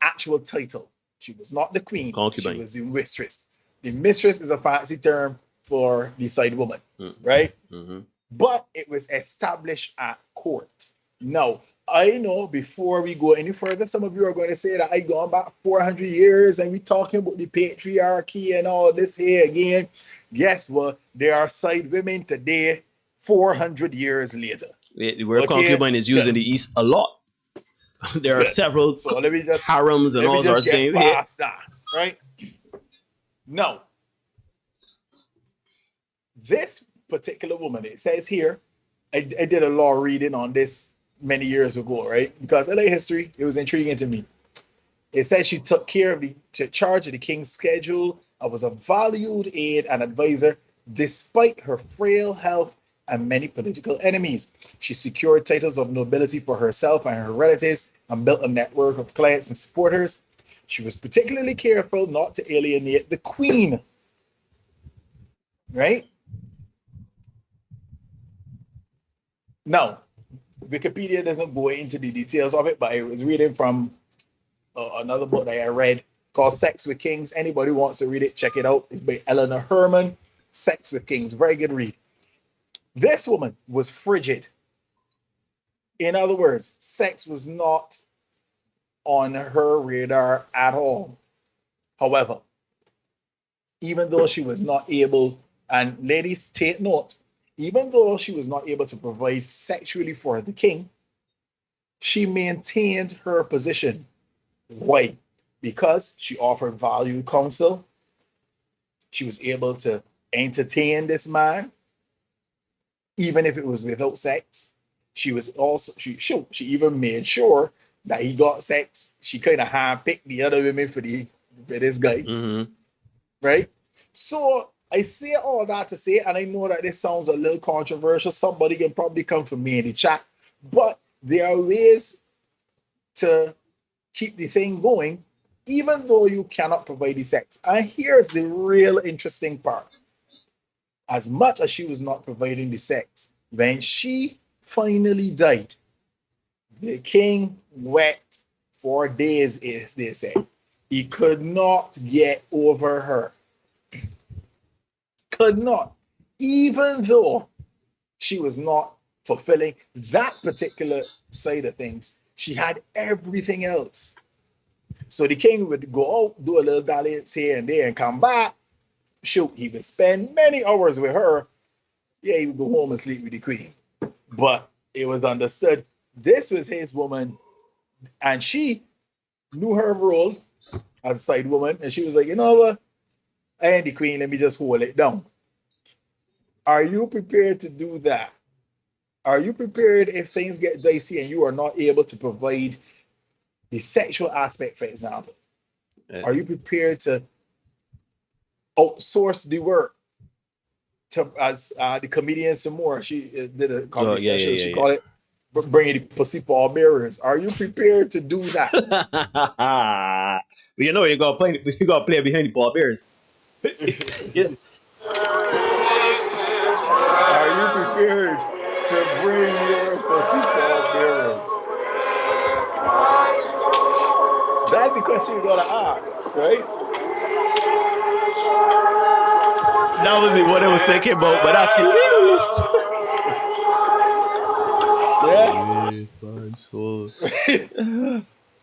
actual title. She was not the queen. Concubine. She was the mistress. The mistress is a fancy term for the side woman, right? But it was established at court. Now, I know before we go any further, some of you are going to say that I gone back 400 years and we talking about the patriarchy and all this here again. Guess what? There are side women today, 400 years later. The word concubine is used in the East a lot. There are several harems and all sorts of things. Past that, right? No. This particular woman, it says here, I did a law reading on this many years ago, right? Because I like history, it was intriguing to me. It says she took charge of the king's schedule and was a valued aide and advisor despite her frail health and many political enemies. She secured titles of nobility for herself and her relatives and built a network of clients and supporters. She was particularly careful not to alienate the queen, right? Now, Wikipedia doesn't go into the details of it, but I was reading from another book that I read called Sex with Kings. Anybody wants to read it, check it out. It's by Eleanor Herman. Sex with Kings, very good read. This woman was frigid. In other words, sex was not on her radar at all. However, even though she was not able, and ladies take note, even though she was not able to provide sexually for the king, she maintained her position. Why? Because she offered valued counsel. She was able to entertain this man, even if it was without sex. She was also, she even made sure that he got sex. She kind of handpicked the other women for this guy. Right? So I say all that to say, and I know that this sounds a little controversial. Somebody can probably come for me in the chat, but there are ways to keep the thing going, even though you cannot provide the sex. And here's the real interesting part. As much as she was not providing the sex, when she finally died, the king wept for days, as they say. He could not get over her. Could not. Even though she was not fulfilling that particular side of things, she had everything else. So the king would go out, do a little dalliance here and there, and come back. shoot, he would spend many hours with her. Yeah, he would go home and sleep with the queen. But it was understood this was his woman, and she knew her role as a side woman, and she was like, you know what? I ain't the queen, let me just hold it down. Are you prepared to do that? Are you prepared if things get dicey and you are not able to provide the sexual aspect, for example? Are you prepared to outsource the work? To, as the comedian Samora, she did a comedy special. She called it "Bringing the Pussy Paw Bearers." Are you prepared to do that? Well, you know you gotta play behind the ball bears. Yes. Are you prepared to bring your pussy paw bearers? That's the question you gotta ask, right? That wasn't what I was thinking about, but that's hilarious. Yeah.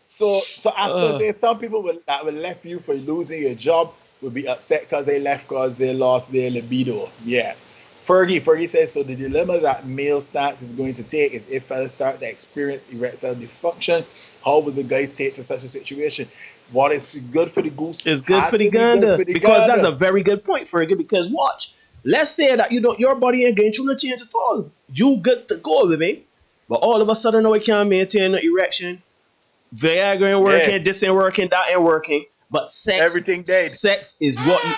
So as say, some people that will left you for losing your job will be upset because they left because they lost their libido. Yeah. Fergie says, so the dilemma that male stance is going to take is if fellas start to experience erectile dysfunction, how would the guys take to such a situation? What is good for the goose is good for the gander. Because that's a very good point, Fergie. Because watch, let's say that your body ain't going through no change at all. You good to go with me, but all of a sudden now we can't maintain an erection. Viagra ain't working, this ain't working, that ain't working. But sex, everything dead. Sex is what you.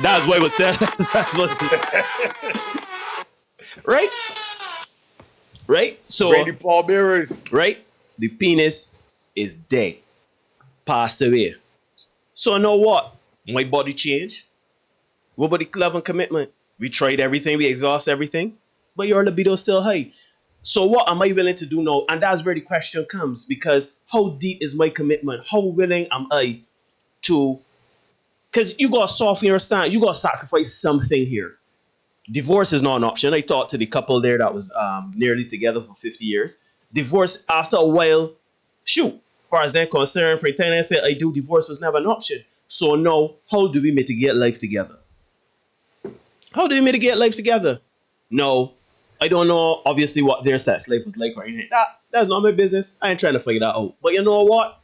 That's what it was said. That's what it right? Right? So Randy Paul Bearers. Right? The penis is dead. Passed away. So know what? My body changed. What about the love and commitment? We tried everything, we exhaust everything, but your libido is still high. So what am I willing to do now? And that's where the question comes, because how deep is my commitment? How willing am I to? Because you got to soften your stance. You got to sacrifice something here. Divorce is not an option. I talked to the couple there that was nearly together for 50 years. Divorce, after a while, shoot, as far as they're concerned, for the time I said I do, divorce was never an option. So now, how do we mitigate life together? How do we mitigate life together? No, I don't know, obviously, what their sex life was like or anything. That's not my business. I ain't trying to figure that out. But you know what?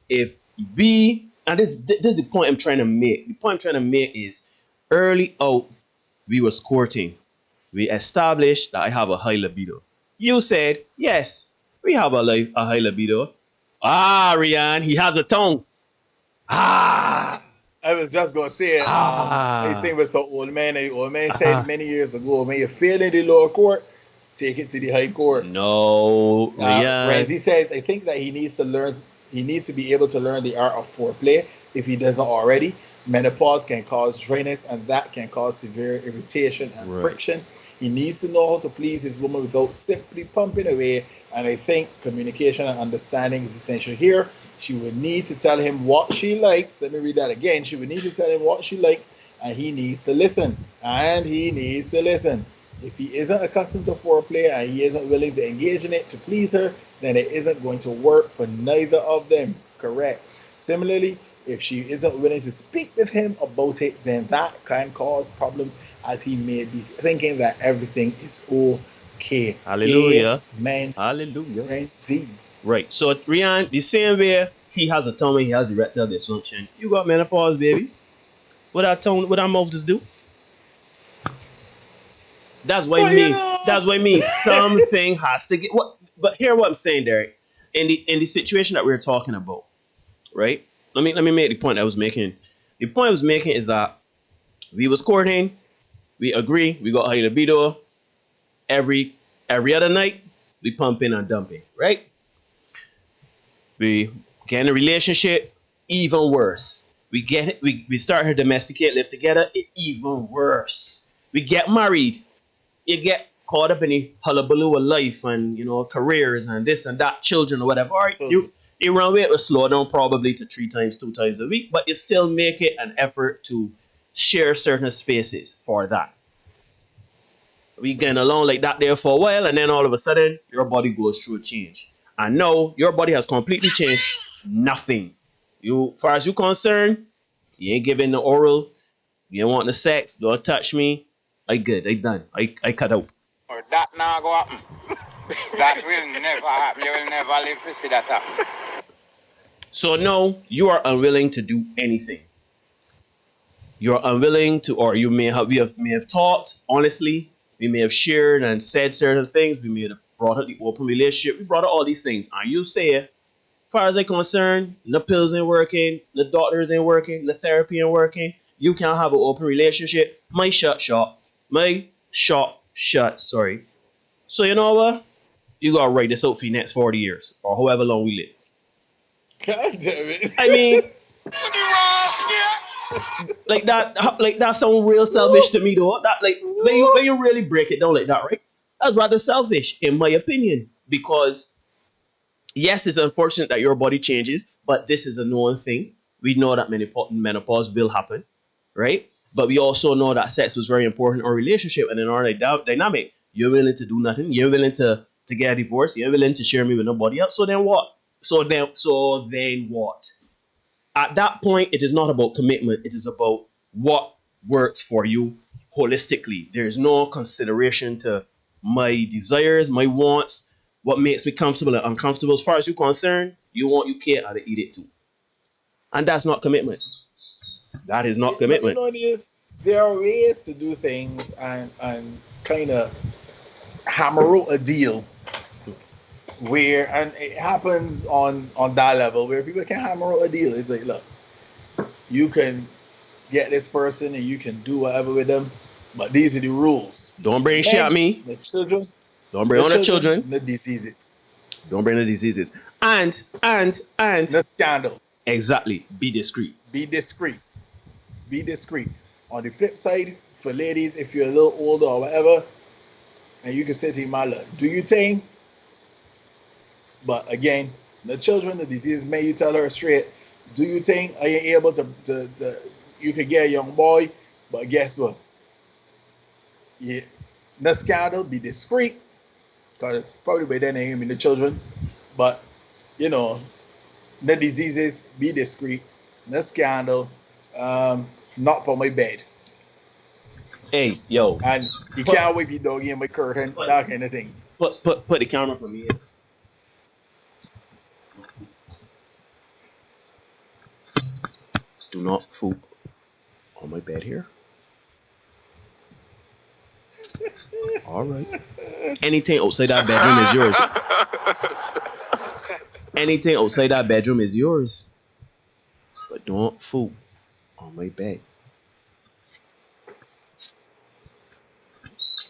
If we, and this is the point I'm trying to make. The point I'm trying to make is early out, we were courting. We established that I have a high libido. You said, yes, we have a high libido. Rian, he has a tongue. I was just going to say, they sing with some old man. The old man said many years ago, when you fail in the lower court, take it to the high court. No, Rian. Ramsey says, I think that he needs to be able to learn the art of foreplay if he doesn't already. Menopause can cause dryness, and that can cause severe irritation and friction. He needs to know how to please his woman without simply pumping away, and I think communication and understanding is essential here. She would need to tell him what she likes. Let me read that again. She would need to tell him what she likes, and he needs to listen. If he isn't accustomed to foreplay and he isn't willing to engage in it to please her, then it isn't going to work for neither of them. Correct. Similarly, if she isn't willing to speak with him about it, then that can cause problems, as he may be thinking that everything is okay. Hallelujah. Amen. Hallelujah. See. Right. So, Rian, the same way he has a tongue, he has erectile dysfunction. You got menopause, baby. What that tongue, what that mouth just do? That's what I mean. That's what I mean. Something has to get. But hear what I'm saying, Derek. In the situation that we're talking about, right? Let me make the point I was making. The point I was making is that we was courting, we agree, we got high libido. Every other night, we pumping and dumping, right? We get in a relationship, even worse. We start to domesticate, live together, it even worse. We get married, you get caught up in the hullabaloo of life and careers and this and that, children or whatever. All right, you run away, it will slow down probably to 2 times a week, but you still make it an effort to share certain spaces for that. We getting along like that there for a while, and then all of a sudden, your body goes through a change. And now, your body has completely changed. Nothing. Far as you're concerned, you ain't giving the oral, You want the sex? Don't touch me. I good. I done. I cut out. Or that now go happen. That will never happen. You will never live to see that happen. So no, you are unwilling to do anything. You're unwilling to, or you may have talked honestly. We may have shared and said certain things. We may have brought up the open relationship. We brought up all these things. And you say, as far as I'm concerned, the pills ain't working, the doctors ain't working, the therapy ain't working. You can't have an open relationship. My shut. Sorry. So you know what? You gotta write this out for the next 40 years or however long we live. God damn it. I mean, like that sounds real selfish to me though. That like when you really break it down like that, right? That's rather selfish in my opinion. Because yes, it's unfortunate that your body changes, but this is a known thing. We know that menopause will happen, right? But we also know that sex was very important in our relationship and in our dynamic. You're willing to do nothing. You're willing to get a divorce. You're willing to share me with nobody else. So then what? So then what? At that point, it is not about commitment. It is about what works for you holistically. There is no consideration to my desires, my wants, what makes me comfortable and uncomfortable. As far as you're concerned, you want, you care, how to eat it too. And that's not commitment. That is not commitment. But, you know, there are ways to do things and kind of hammer out a deal where, and it happens on that level where people can hammer out a deal. It's like, look, you can get this person and you can do whatever with them, but these are the rules. Don't bring shit at me. The children. Don't bring on the children. The diseases. Don't bring the diseases. And the scandal. Exactly. Be discreet. Be discreet. Be discreet. On the flip side, for ladies, if you're a little older or whatever, and you can say to your mother, do you think? But again, the children, the disease, may you tell her straight, do you think, are you able to you could get a young boy, but guess what? Yeah, the scandal, be discreet, because probably by then they mean the children, but you know, the diseases, be discreet, the scandal, not for my bed. Hey, yo. And you can't wipe your doggy in my curtain, that kind of thing. Put the camera for me. Do not poop on my bed here. All right. Anything outside that bedroom is yours. Anything outside that bedroom is yours. But don't poop on my bed.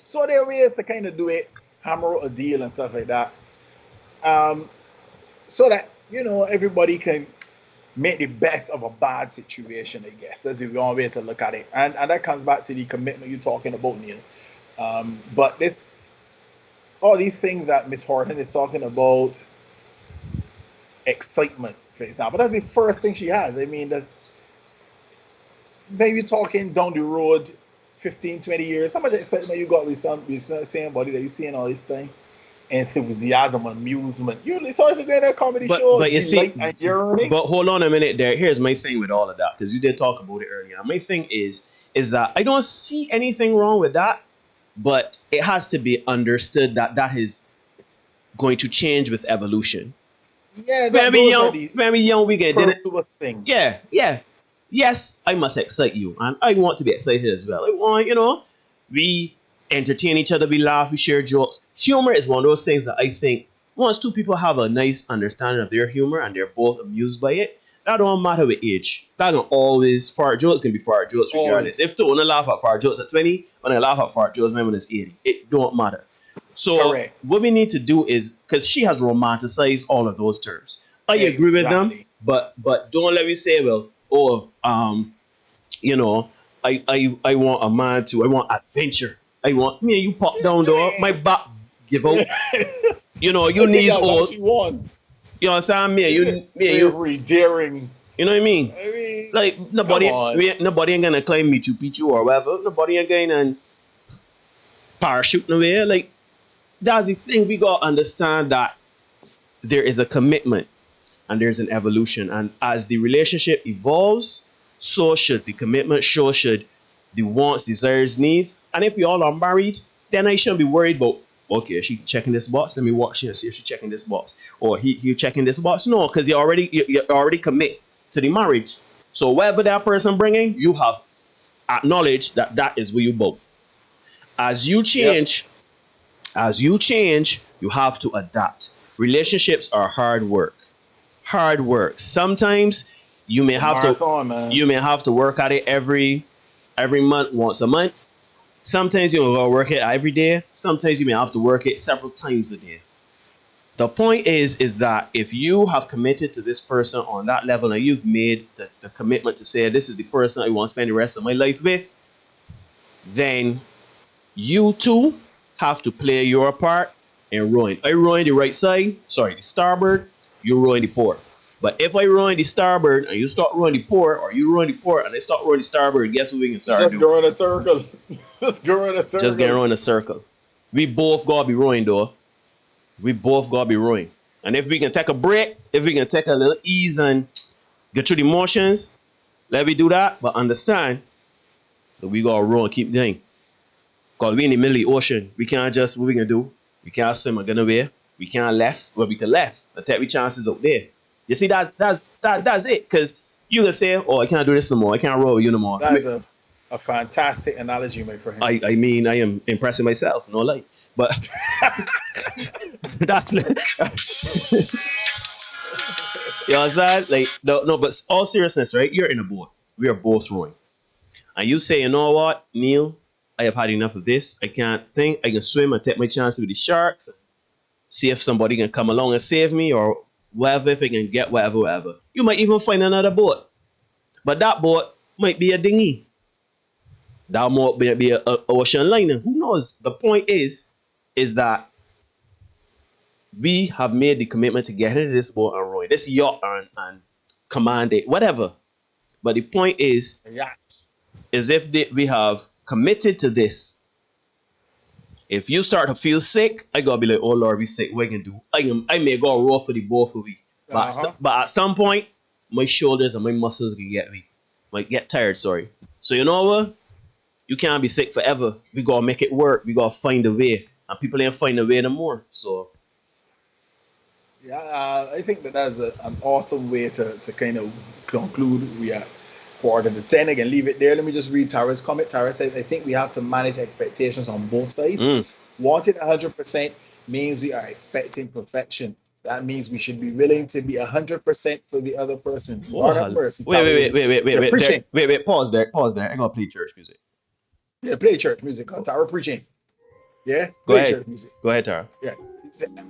So there are ways to kind of do it, hammer out a deal and stuff like that. So that, you know, everybody can make the best of a bad situation, I guess. That's the one way to look at it. And that comes back to the commitment you're talking about, Neil. But all these things that Miss Horton is talking about, excitement, for example, that's the first thing she has. I mean, that's maybe talking down the road 15, 20 years. How much excitement you got with somebody that you see in all this time? Enthusiasm, amusement. You saw if you're going to a comedy show, but you see, and yearning. But hold on a minute there. Here's my thing with all of that, because you did talk about it earlier. My thing is that I don't see anything wrong with that, but it has to be understood that is going to change with evolution. Yeah, very young, we get it. Things. Yeah. Yes, I must excite you, and I want to be excited as well. I want, you know, we entertain each other, we laugh, we share jokes. Humor is one of those things that I think once two people have a nice understanding of their humor and they're both amused by it, that don't matter with age. That don't always, fart jokes can be fart jokes regardless. If you want to laugh at fart jokes at 20, when I laugh at fart jokes when it's 80, it don't matter. So correct. What we need to do is, because she has romanticized all of those terms. I agree with them, but don't let me say, well, you know, I want a man to, I want adventure. I want me and you pop down door, my back give out. You know, you knees all. You understand me? You daring. You know what I mean? Like nobody ain't gonna climb Machu Picchu or whatever. Nobody ain't going to parachute away. Like that's the thing. We gotta understand that there is a commitment and there's an evolution, and as the relationship evolves, so should the commitment. So should the wants, desires, needs. And if we all are married, then I shouldn't be worried about, okay, is she checking this box? Let me watch and see if she's checking this box. Or he checking this box. No, because you already commit to the marriage. So whatever that person bringing, you have acknowledged that that is where you both. As you change, you have to adapt. Relationships are hard work. Hard work. Sometimes you may have to work at it every month, once a month. Sometimes you will work it every day. Sometimes you may have to work it several times a day. The point is that if you have committed to this person on that level and you've made the commitment to say this is the person I want to spend the rest of my life with, then you too have to play your part and rowing. I rowing the right side, the starboard, you rowing the port. But if I rowing the starboard and you start rowing the port, or you rowing the port and I start rowing the starboard, guess what we can start doing? Just go in a circle. Just go in a circle. Just get rowing in a circle. We both gotta be rowing though. We both gotta be rowing. And if we can take a break, if we can take a little ease and get through the motions, let me do that. But understand that we gotta row and keep doing. Because we in the middle of the ocean. We can't just, what we can do? We can't swim and get away. We can't left, but we can left. The take chances out there. You see, that's it. Because you can say, oh, I can't do this no more. I can't row with you no more. That is a fantastic analogy, my friend. I mean, I am impressing myself, no lie. But that's you know what I'm saying? Like, no, but all seriousness, right? You're in a boat. We are both rowing. And you say, you know what, Neil, I have had enough of this. I can't think. I can swim and take my chances with the sharks. See if somebody can come along and save me or whatever, if I can get whatever. You might even find another boat. But that boat might be a dinghy. That might be an ocean liner. Who knows? The point is that we have made the commitment to get into this boat and row this yacht and command it, whatever. But the point is if we have committed to this. If you start to feel sick, I gotta be like, oh Lord, we sick. What I can do? I may go row for the both of we. But at some point, my shoulders and my muscles can might get tired. Sorry. So you know what? You can't be sick forever. We gotta make it work. We gotta find a way, and people ain't find a way no more. So. Yeah, I think that's an awesome way to kind of conclude. We are quarter to 10. I can leave it there. Let me just read Tara's comment. Tara says, I think we have to manage expectations on both sides. Wanting 100% means we are expecting perfection. That means we should be willing to be 100% for the other person. Wait. Pause there. I'm gonna play church music. Yeah, play church music. Tara preaching. Yeah? Go ahead. Church music. Go ahead, Tara. Yeah.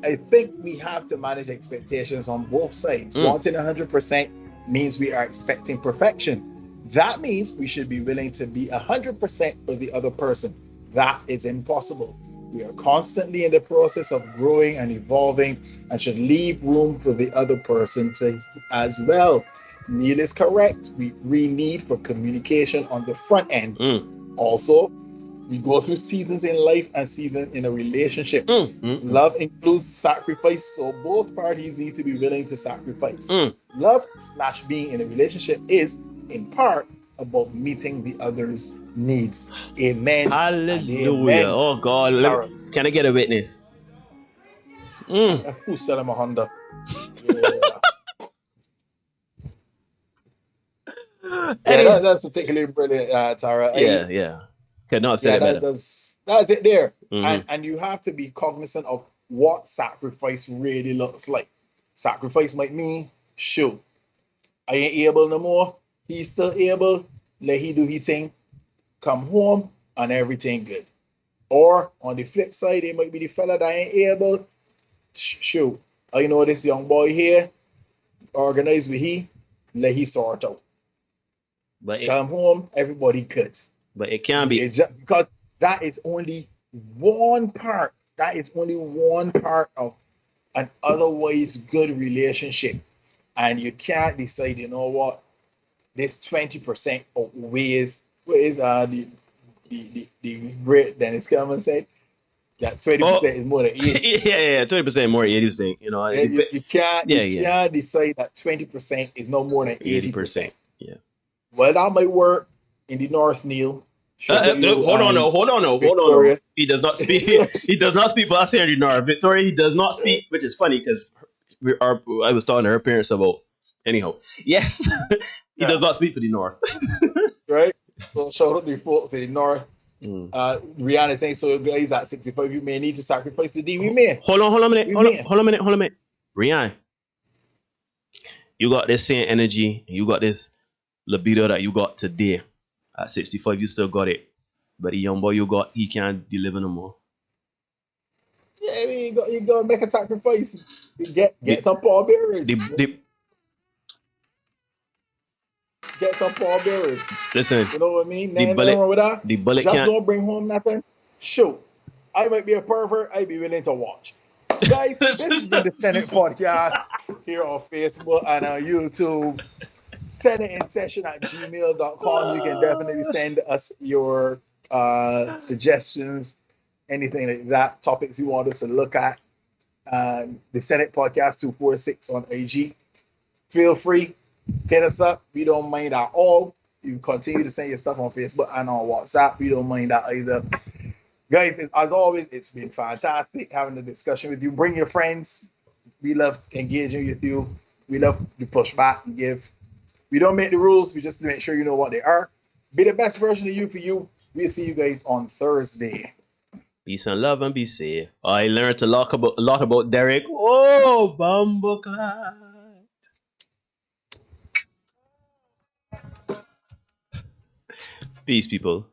I think we have to manage expectations on both sides. Wanting 100% means we are expecting perfection. That means we should be willing to be 100% for the other person. That is impossible. We are constantly in the process of growing and evolving and should leave room for the other person to as well. Neil is correct. We need for communication on the front end. Also, we go through seasons in life and seasons in a relationship. Love includes sacrifice, so both parties need to be willing to sacrifice. Love/being in a relationship is, in part, about meeting the other's needs. Amen. Hallelujah. Amen. Oh God. Can I get a witness? Who's selling a Honda? Yeah, that's particularly brilliant, Tara. Yeah. Could not say it better. That's it there. And you have to be cognizant of what sacrifice really looks like. Sacrifice might mean, shoot, I ain't able no more. He's still able. Let he do his thing. Come home and everything good. Or on the flip side, it might be the fella that ain't able. Shoot, I know this young boy here. Organize with he. Let he sort out. But come home, everybody good. But it can't be. It's just because that is only one part. That is only one part of an otherwise good relationship. And you can't decide, you know what, this 20% outweighs the great Dennis Cameron said that 20% is more than 80. Yeah, 20% more than 80%. You know, you can't decide that 20% is no more than 80%. Yeah. Well, that might work in the North, Neil. Hold on. Victoria. He does not speak. He does not speak for us here in the North. Victoria, he does not speak, which is funny because I was talking to her parents about. Anyhow, yes, he does not speak for the North. Right? So shout out to the folks in the North. Rihanna is saying, so guys at 65, you may need to sacrifice the D. We may. Hold on a minute. Rihanna, you got this same energy, you got this libido that you got today. At 65, you still got it. But the young boy you got, he can't deliver no more. Yeah, I mean, you got to make a sacrifice. Get some pallbearers. Get some pallbearers. Listen. You know what I mean? The bullet just don't bring home nothing. Shoot. I might be a pervert. I'd be willing to watch. Guys, this has been the Senate Podcast here on Facebook and on YouTube. senateinsession@gmail.com. You can definitely send us your suggestions, anything like that, topics you want us to look at. The Senate Podcast 246 on IG. Feel free, hit us up. We don't mind at all. You continue to send your stuff on Facebook and on WhatsApp. We don't mind that either. Guys, as always, it's been fantastic having a discussion with you. Bring your friends. We love engaging with you. We love to push back and give. We don't make the rules. We just make sure you know what they are. Be the best version of you for you. We'll see you guys on Thursday. Peace and love and be safe. I learned a lot about Derek. Oh, Bumbleclad. Peace, people.